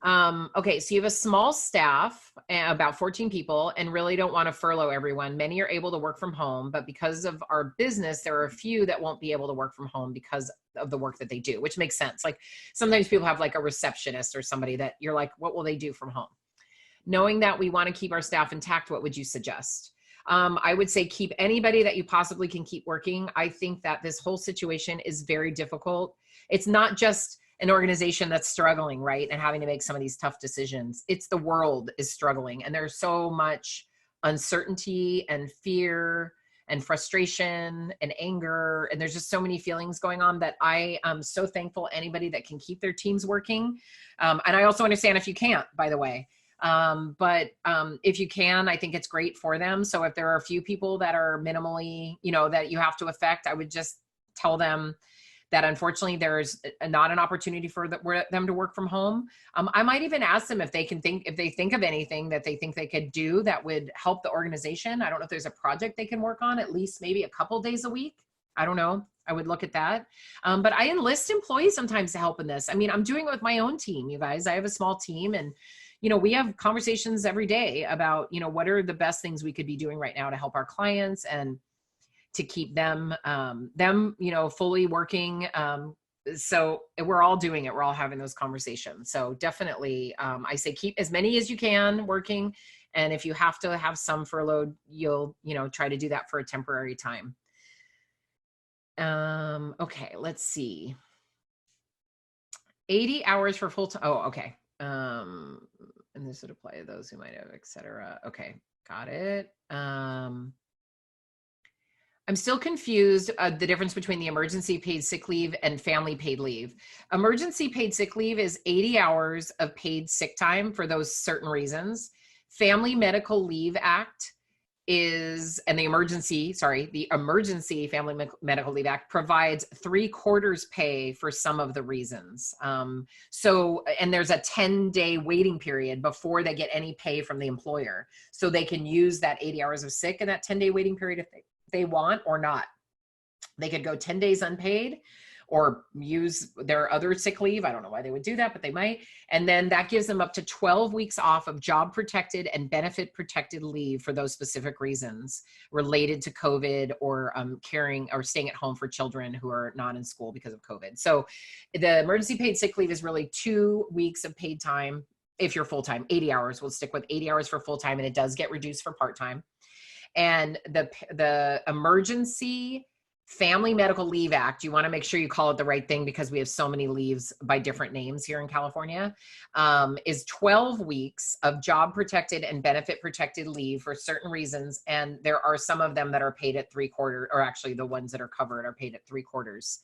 Okay, so you have a small staff, about 14 people, and really don't want to furlough everyone. Many are able to work from home, but because of our business, there are a few that won't be able to work from home because of the work that they do, which makes sense. Like sometimes people have like a receptionist or somebody that you're like, what will they do from home? Knowing that we want to keep our staff intact, what would you suggest? I would say keep anybody that you possibly can keep working. I think that this whole situation is very difficult. It's not just an organization that's struggling, right, and having to make some of these tough decisions. It's the world is struggling, and there's so much uncertainty and fear and frustration and anger, and there's just so many feelings going on that I am so thankful anybody that can keep their teams working. And I also understand if you can't, by the way. But if you can, I think it's great for them. So if there are a few people that are minimally, that you have to affect, I would just tell them that unfortunately there's not an opportunity for them to work from home. I might even ask them if they think of anything that they think they could do that would help the organization. I don't know if there's a project they can work on at least maybe a couple days a week. I don't know. I would look at that. But I enlist employees sometimes to help in this. I mean, I'm doing it with my own team, you guys. I have a small team, and we have conversations every day about, what are the best things we could be doing right now to help our clients and to keep them, fully working. So we're all doing it. We're all having those conversations. So definitely, I say keep as many as you can working. And if you have to have some furloughed, you'll, try to do that for a temporary time. Okay, let's see. 80 hours for full time. Oh, okay. And this would apply to those who might have, et cetera. Okay, got it. I'm still confused the difference between the emergency paid sick leave and family paid leave. Emergency paid sick leave is 80 hours of paid sick time for those certain reasons. Family Medical Leave Act and the Emergency Family Medical Leave Act provides 3/4 pay for some of the reasons. And there's a 10-day waiting period before they get any pay from the employer. So they can use that 80 hours of sick in that 10-day waiting period if they want or not. They could go 10 days unpaid or use their other sick leave. I don't know why they would do that, but they might. And then that gives them up to 12 weeks off of job protected and benefit protected leave for those specific reasons related to COVID or caring or staying at home for children who are not in school because of COVID. So the emergency paid sick leave is really 2 weeks of paid time. If you're full-time, 80 hours, we'll stick with 80 hours for full-time, and it does get reduced for part-time. And the Emergency Family Medical Leave Act, you want to make sure you call it the right thing because we have so many leaves by different names here in California, is 12 weeks of job protected and benefit protected leave for certain reasons. And there are some of them that are paid at 3/4, or actually the ones that are covered are paid at 3/4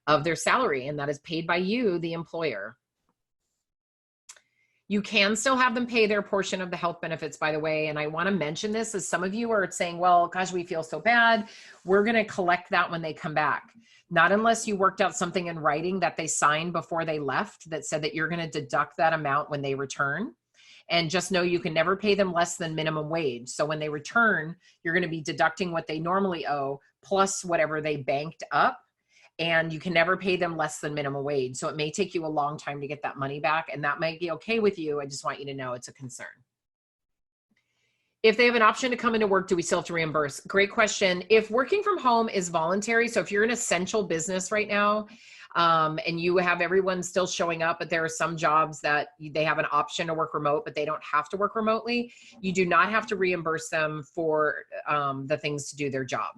of their salary. And that is paid by you, the employer. You can still have them pay their portion of the health benefits, by the way. And I want to mention this as some of you are saying, well, gosh, we feel so bad. We're going to collect that when they come back. Not unless you worked out something in writing that they signed before they left that said that you're going to deduct that amount when they return. And just know you can never pay them less than minimum wage. So when they return, you're going to be deducting what they normally owe plus whatever they banked up. And you can never pay them less than minimum wage. So it may take you a long time to get that money back, and that might be okay with you. I just want you to know it's a concern. If they have an option to come into work, do we still have to reimburse? Great question. If working from home is voluntary, so if you're an essential business right now, and you have everyone still showing up, but there are some jobs that they have an option to work remote, but they don't have to work remotely, you do not have to reimburse them for the things to do their job.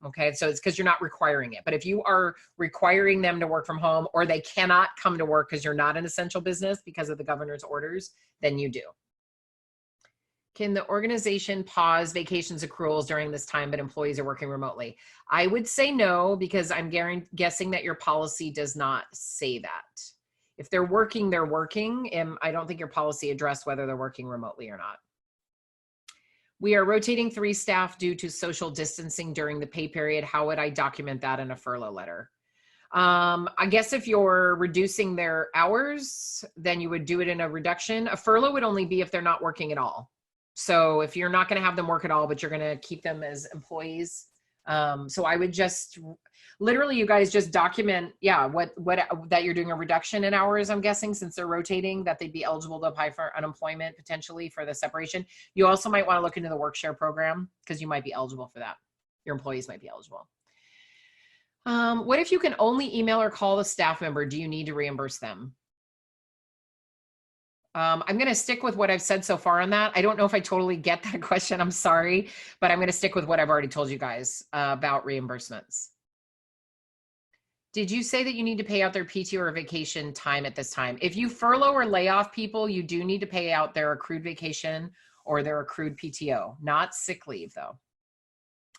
Okay, so it's because you're not requiring it. But if you are requiring them to work from home, or they cannot come to work because you're not an essential business because of the governor's orders, then you do. Can the organization pause vacations accruals during this time, but employees are working remotely? I would say no, because I'm guessing that your policy does not say that. If they're working, they're working. And I don't think your policy addressed whether they're working remotely or not. We are rotating 3 staff due to social distancing during the pay period. How would I document that in a furlough letter? I guess if you're reducing their hours, then you would do it in a reduction. A furlough would only be if they're not working at all. So if you're not going to have them work at all, but you're going to keep them as employees. So I would just literally, you guys just document, what that you're doing a reduction in hours, I'm guessing, since they're rotating, that they'd be eligible to apply for unemployment potentially for the separation. You also might want to look into the work share program, because you might be eligible for that. Your employees might be eligible. What if you can only email or call the staff member? Do you need to reimburse them? I'm going to stick with what I've said so far on that. I don't know if I totally get that question. I'm sorry, but I'm going to stick with what I've already told you guys about reimbursements. Did you say that you need to pay out their PTO or vacation time at this time? If you furlough or lay off people, you do need to pay out their accrued vacation or their accrued PTO, not sick leave though.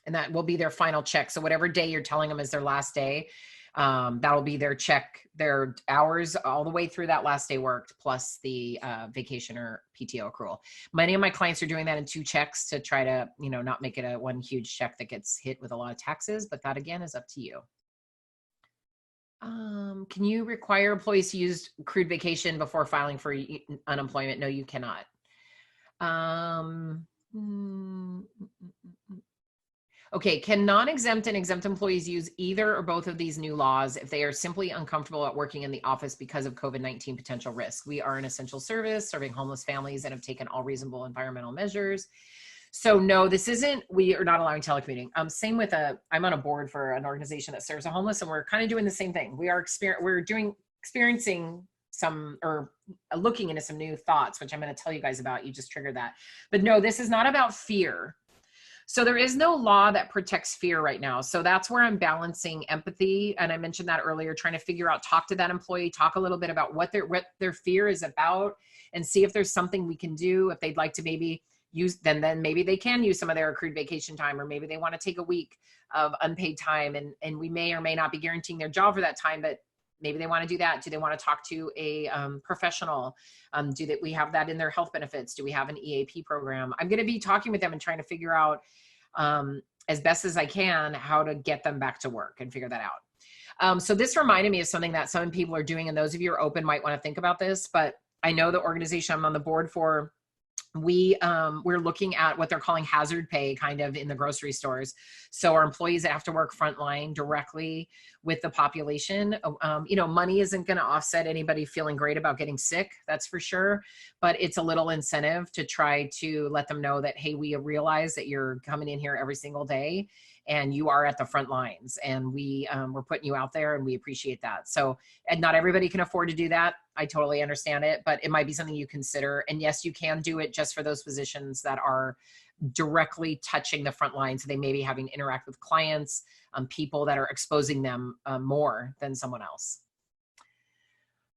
And that will be their final check. So whatever day you're telling them is their last day, that'll be their check, their hours all the way through that last day worked, plus the vacation or PTO accrual. Many of my clients are doing that in 2 checks to try to, not make it a one huge check that gets hit with a lot of taxes, but that again is up to you. Can you require employees to use accrued vacation before filing for unemployment? No, you cannot. Okay, can non-exempt and exempt employees use either or both of these new laws if they are simply uncomfortable at working in the office because of COVID-19 potential risk? We are an essential service serving homeless families and have taken all reasonable environmental measures. So no, this isn't, we are not allowing telecommuting. Same with I'm on a board for an organization that serves the homeless, and we're kind of doing the same thing. We're experiencing some, or looking into some new thoughts, which I'm going to tell you guys about. You just triggered that. But no, this is not about fear. So there is no law that protects fear right now. So that's where I'm balancing empathy. And I mentioned that earlier, trying to figure out, talk to that employee, talk a little bit about what their fear is about, and see if there's something we can do. If they'd like to maybe use, then maybe they can use some of their accrued vacation time, or maybe they want to take a week of unpaid time, and we may or may not be guaranteeing their job for that time, but maybe they want to do that. Do they want to talk to a professional? We have that in their health benefits? Do we have an EAP program? I'm going to be talking with them and trying to figure out as best as I can how to get them back to work and figure that out. So this reminded me of something that some people are doing, and those of you who are open might want to think about this, but I know the organization I'm on the board for, we're looking at what they're calling hazard pay kind of in the grocery stores. So our employees that have to work frontline directly with the population, money isn't going to offset anybody feeling great about getting sick, that's for sure. But it's a little incentive to try to let them know that, hey, we realize that you're coming in here every single day and you are at the front lines, and we're putting you out there, and we appreciate that. So, and not everybody can afford to do that. I totally understand it, but it might be something you consider. And yes, you can do it just for those positions that are directly touching the front line. So they may be having to interact with clients, people that are exposing them more than someone else.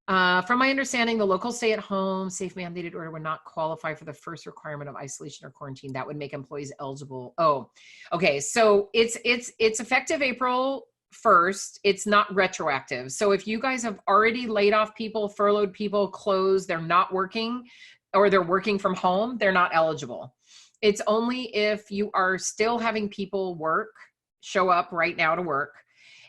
From my understanding, the local stay-at-home safe mandated order would not qualify for the first requirement of isolation or quarantine. That would make employees eligible. Oh, okay. So it's effective April 1st. It's not retroactive. So if you guys have already laid off people, furloughed people, closed, they're not working, or they're working from home, they're not eligible. It's only if you are still having people show up right now to work,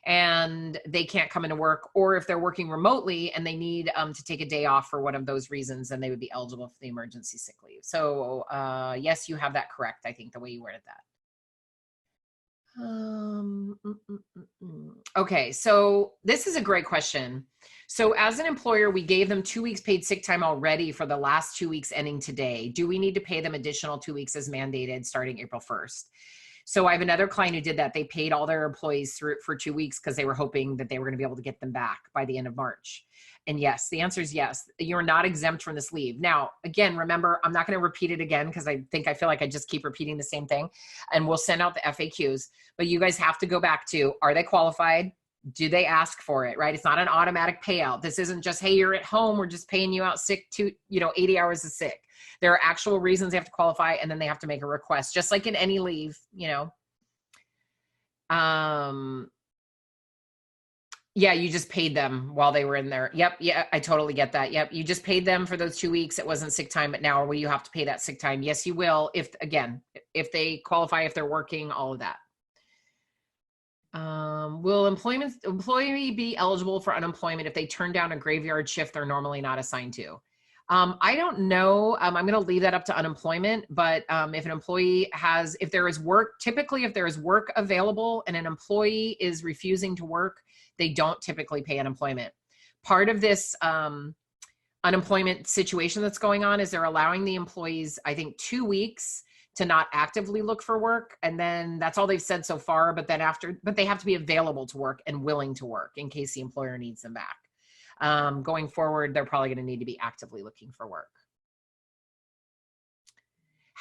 and they can't come into work, or if they're working remotely and they need to take a day off for one of those reasons, then they would be eligible for the emergency sick leave. So yes, you have that correct, I think, the way you worded that. Okay, so this is a great question. So as an employer, we gave them 2 weeks paid sick time already for the last 2 weeks ending today. Do we need to pay them additional 2 weeks as mandated starting April 1st? So I have another client who did that. They paid all their employees through for 2 weeks because they were hoping that they were going to be able to get them back by the end of March. And yes, the answer is yes. You're not exempt from this leave. Now, again, remember, I'm not going to repeat it again because I feel like I just keep repeating the same thing. And we'll send out the FAQs. But you guys have to go back to, are they qualified? Do they ask for it, right? It's not an automatic payout. This isn't just, hey, you're at home, we're just paying you out sick to, 80 hours of sick. There are actual reasons they have to qualify, and then they have to make a request, just like in any leave, Yeah, you just paid them while they were in there. Yep. Yeah, I totally get that. Yep. You just paid them for those 2 weeks. It wasn't sick time, but now will you have to pay that sick time? Yes, you will. If they qualify, if they're working, all of that. Will employee be eligible for unemployment if they turn down a graveyard shift they're normally not assigned to? I don't know. I'm going to leave that up to unemployment, but if an employee if there is work, typically if there is work available and an employee is refusing to work, they don't typically pay unemployment. Part of this unemployment situation that's going on is they're allowing the employees, I think, 2 weeks to not actively look for work. And then that's all they've said so far. But they have to be available to work and willing to work in case the employer needs them back. Going forward, they're probably going to need to be actively looking for work.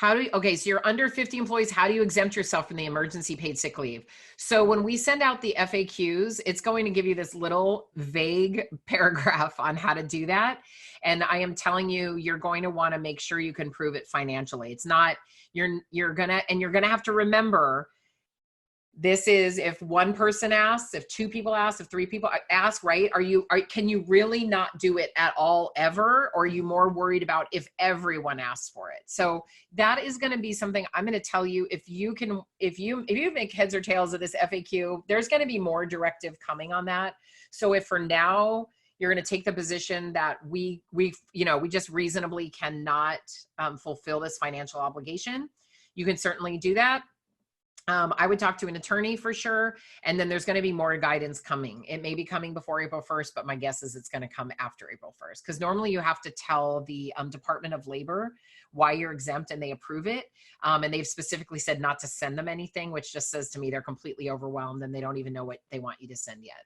Okay, so you're under 50 employees. How do you exempt yourself from the emergency paid sick leave? So when we send out the FAQs, it's going to give you this little vague paragraph on how to do that. And I am telling you, you're going to want to make sure you can prove it financially. It's not, you're going to have to remember, this is if one person asks, if 2 people ask, if 3 people ask, right? Can you really not do it at all ever? Or are you more worried about if everyone asks for it? So that is going to be something I'm going to tell you. If you make heads or tails of this FAQ, there's going to be more directive coming on that. So if for now you're going to take the position that we just reasonably cannot fulfill this financial obligation, you can certainly do that. I would talk to an attorney for sure. And then there's going to be more guidance coming. It may be coming before April 1st, but my guess is it's going to come after April 1st. Because normally you have to tell the Department of Labor why you're exempt and they approve it. And they've specifically said not to send them anything, which just says to me they're completely overwhelmed and they don't even know what they want you to send yet.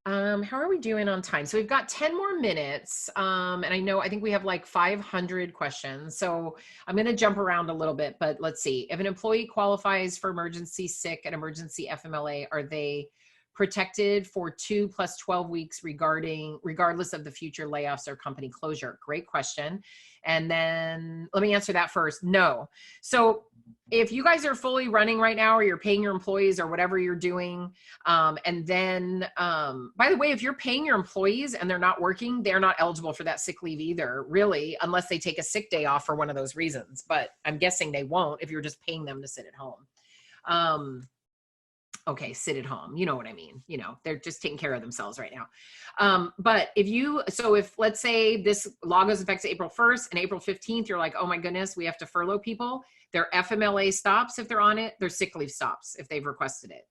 How are we doing on time? So we've got 10 more minutes. And I think we have like 500 questions. So I'm going to jump around a little bit, but let's see. If an employee qualifies for emergency sick and emergency FMLA, are they protected for 2 + 12 weeks regardless of the future layoffs or company closure? Great question. And then let me answer that first. No. So if you guys are fully running right now, or you're paying your employees or whatever you're doing, and then, by the way, if you're paying your employees and they're not working, they're not eligible for that sick leave either, really, unless they take a sick day off for one of those reasons. But I'm guessing they won't if you're just paying them to sit at home. Okay, sit at home. You know what I mean? They're just taking care of themselves right now. But if let's say this law goes effective April 1st and April 15th, you're like, oh my goodness, we have to furlough people. Their FMLA stops if they're on it. Their sick leave stops if they've requested it.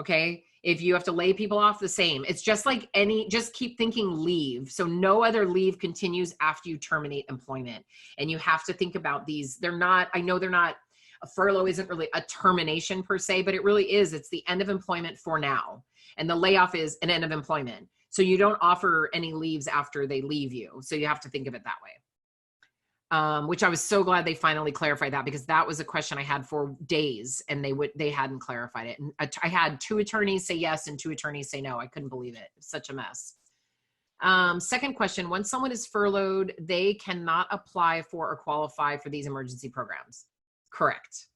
Okay. If you have to lay people off, the same. It's just like just keep thinking leave. So no other leave continues after you terminate employment. And you have to think about these. A furlough isn't really a termination per se, but it really is. It's the end of employment for now. And the layoff is an end of employment. So you don't offer any leaves after they leave you. So you have to think of it that way. Which I was so glad they finally clarified that, because that was a question I had for days and they hadn't clarified it. And I had 2 attorneys say yes and 2 attorneys say no. I couldn't believe it. It's such a mess. Second question, when someone is furloughed, they cannot apply for or qualify for these emergency programs. Correct.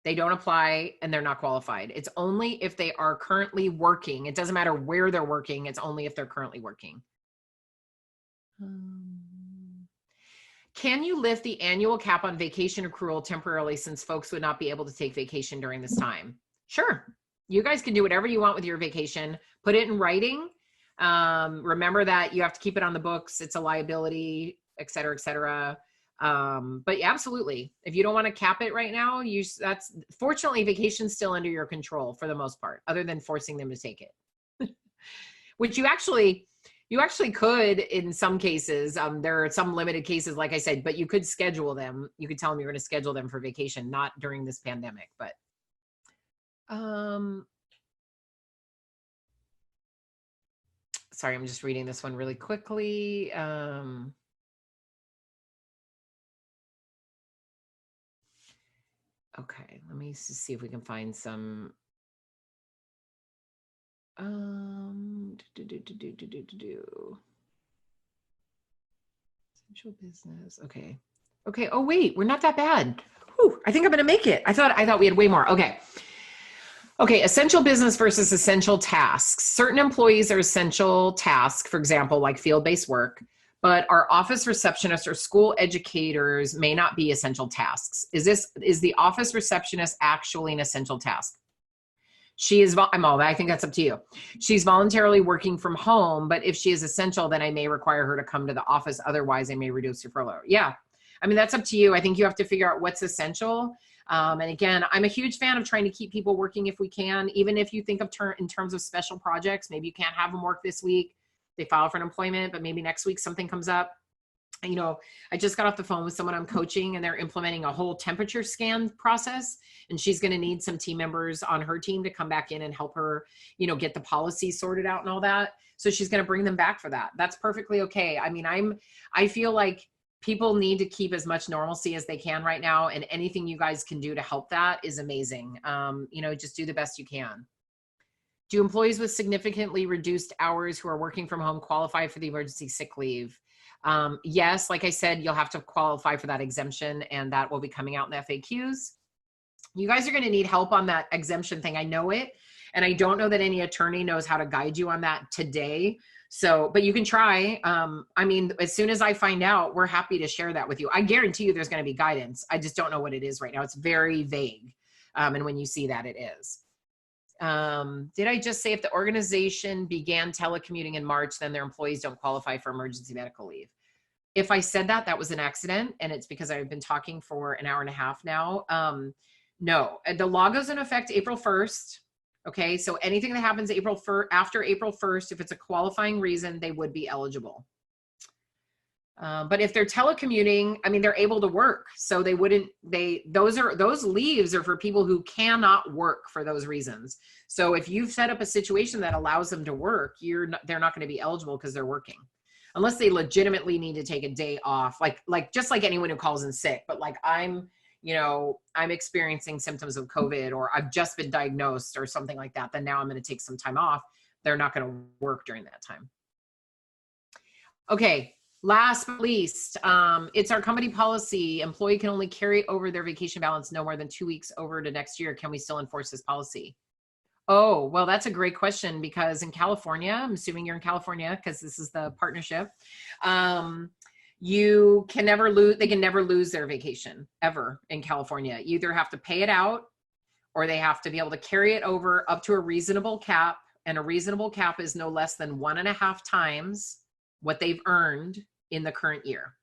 They don't apply and they're not qualified. It's only if they are currently working. It doesn't matter where they're working. It's only if they're currently working. Can you lift the annual cap on vacation accrual temporarily, since folks would not be able to take vacation during this time? Sure. You guys can do whatever you want with your vacation. Put it in writing. Remember that you have to keep it on the books. It's a liability, et cetera, et cetera. But yeah, absolutely. If you don't want to cap it right now, fortunately, vacation's still under your control for the most part, other than forcing them to take it, which you actually, You actually could, in some cases, there are some limited cases, like I said, but you could schedule them. You could tell them you're going to schedule them for vacation, not during this pandemic, but, sorry, I'm just reading this one really quickly. Okay, let me see if we can find some. Essential business. Okay. Okay. Oh wait, we're not that bad. Whew, I think I'm gonna make it. I thought we had way more. Okay. Okay, essential business versus essential tasks. Certain employees are essential tasks, for example, like field-based work, but our office receptionists or school educators may not be essential tasks. Is the office receptionist actually an essential task? I think that's up to you. She's voluntarily working from home, but if she is essential, then I may require her to come to the office. Otherwise, I may reduce her furlough. Yeah. I mean, that's up to you. I think you have to figure out what's essential. And again, I'm a huge fan of trying to keep people working if we can, even if you think of in terms of special projects. Maybe you can't have them work this week. They file for an employment, but maybe next week something comes up. You know, I just got off the phone with someone I'm coaching, and they're implementing a whole temperature scan process, and she's going to need some team members on her team to come back in and help her, you know, get the policy sorted out and all that. So she's going to bring them back for that. That's perfectly okay. I mean, I feel like people need to keep as much normalcy as they can right now, and anything you guys can do to help that is amazing. You know, just do the best you can. Do employees with significantly reduced hours who are working from home qualify for the emergency sick leave? Yes, like I said, you'll have to qualify for that exemption, and that will be coming out in the FAQs. You guys are going to need help on that exemption thing. I know it, and I don't know that any attorney knows how to guide you on that today. So, but you can try. I mean, as soon as I find out, we're happy to share that with you. I guarantee you there's going to be guidance. I just don't know what it is right now. It's very vague. And when you see that, it is. Did I just say if the organization began telecommuting in March, then their employees don't qualify for emergency medical leave? If I said that, that was an accident, and it's because I've been talking for an hour and a half now. No, the law goes into effect April 1st. Okay, so anything that happens after April 1st, if it's a qualifying reason, they would be eligible. But if they're telecommuting, I mean, they're able to work. So those leaves are for people who cannot work for those reasons. So if you've set up a situation that allows them to work, they're not going to be eligible because they're working. Unless they legitimately need to take a day off, like just like anyone who calls in sick, but like I'm experiencing symptoms of COVID, or I've just been diagnosed or something like that, then now I'm going to take some time off. They're not going to work during that time. Okay. Last but least, it's our company policy. Employee can only carry over their vacation balance no more than 2 weeks over to next year. Can we still enforce this policy? Oh, well, that's a great question, because in California, I'm assuming you're in California because this is the partnership. You can never lose, they can never lose their vacation ever in California. You either have to pay it out, or they have to be able to carry it over up to a reasonable cap. And a reasonable cap is no less than 1.5 times what they've earned in the current year.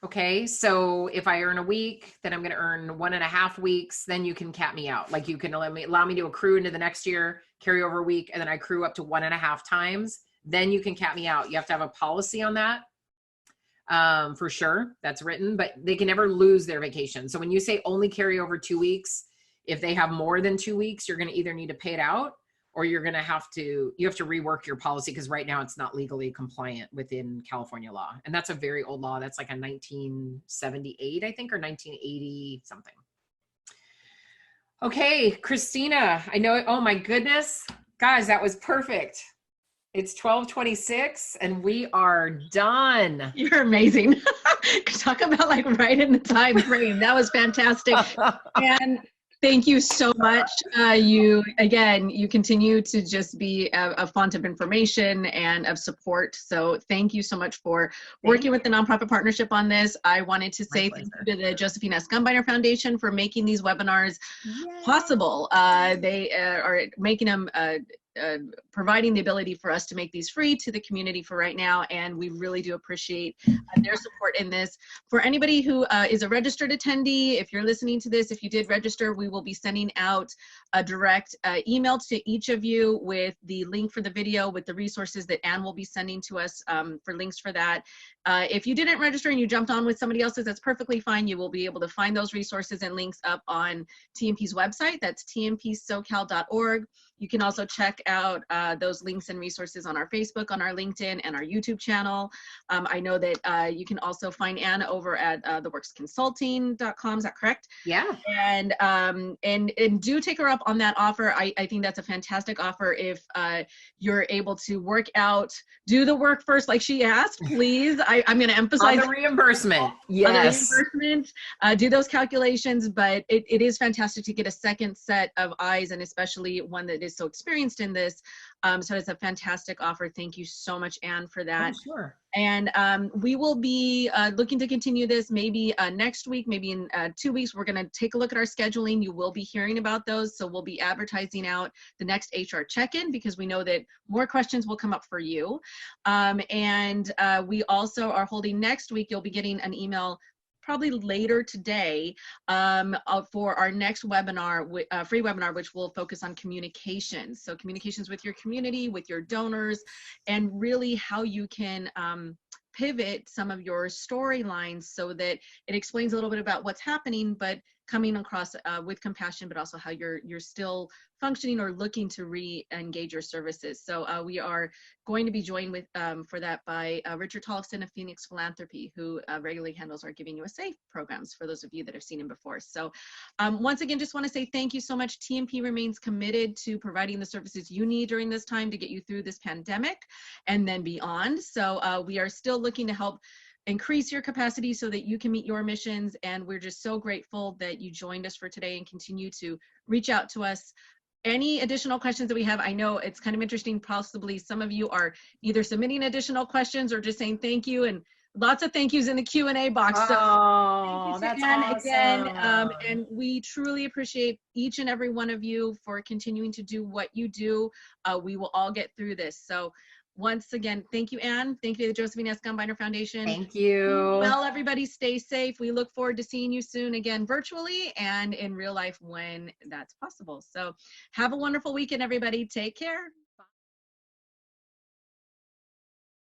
Okay, so if I earn a week, then I'm going to earn 1.5 weeks, then you can cap me out. Like you can allow me to accrue into the next year, carry over a week, and then I accrue up to 1.5 times, then you can cap me out. You have to have a policy on that. For sure, that's written, but they can never lose their vacation. So when you say only carry over 2 weeks, if they have more than 2 weeks, you're going to either need to pay it out, or you have to rework your policy, because right now it's not legally compliant within California law. And that's a very old law. That's like a 1978, I think, or 1980 something. Okay, Christina, I know, oh my goodness. Guys, that was perfect. It's 12:26 and we are done. You're amazing. Talk about like right in the time frame. That was fantastic. And thank you so much. You continue to just be a font of information and of support. So thank you so much for working with the nonprofit partnership on this. I wanted to say thank you to the Josephine S. Gumbiner Foundation for making these webinars possible. They are making them providing the ability for us to make these free to the community for right now, and we really do appreciate their support in this. For anybody who is a registered attendee, if you're listening to this, if you did register, we will be sending out a direct email to each of you with the link for the video, with the resources that Anne will be sending to us for links for that. If you didn't register and you jumped on with somebody else's, that's perfectly fine. You will be able to find those resources and links up on TNP's website. That's tnpsocal.org. You can also check out those links and resources on our Facebook, on our LinkedIn, and our YouTube channel. I know that you can also find Anne over at theworksconsulting.com. Is that correct? Yeah. And do take her up on that offer. I think that's a fantastic offer. If you're able to work out, do the work first, like she asked, please. I'm going to emphasize on the reimbursement. Yes. On the reimbursement, do those calculations, but it is fantastic to get a second set of eyes, and especially one that is so experienced in this. So it's a fantastic offer. Thank you so much, Anne, for that. Oh, sure. And we will be looking to continue this maybe next week, maybe in 2 weeks. We're going to take a look at our scheduling. You will be hearing about those. So we'll be advertising out the next HR check-in, because we know that more questions will come up for you. And we also are holding next week, you'll be getting an email probably later today for our next webinar, free webinar, which will focus on communications. So communications with your community, with your donors, and really how you can pivot some of your storylines so that it explains a little bit about what's happening, but coming across with compassion, but also how you're still functioning or looking to re-engage your services. So we are going to be joined with for that by Richard Tollefson of Phoenix Philanthropy, who regularly handles our Giving USA programs, for those of you that have seen him before. So once again, just want to say thank you so much. TNP remains committed to providing the services you need during this time to get you through this pandemic and then beyond. So we are still looking to help increase your capacity so that you can meet your missions. And we're just so grateful that you joined us for today and continue to reach out to us. Any additional questions that we have, I know it's kind of interesting, possibly some of you are either submitting additional questions or just saying thank you, and lots of thank yous in the Q&A box. Oh, so that's again, awesome. and we truly appreciate each and every one of you for continuing to do what you do. We will all get through this. So once again, thank you, Anne. Thank you to the Josephine S. Gumbiner Foundation. Thank you. Well, everybody, stay safe. We look forward to seeing you soon again, virtually and in real life when that's possible. So have a wonderful weekend, everybody. Take care.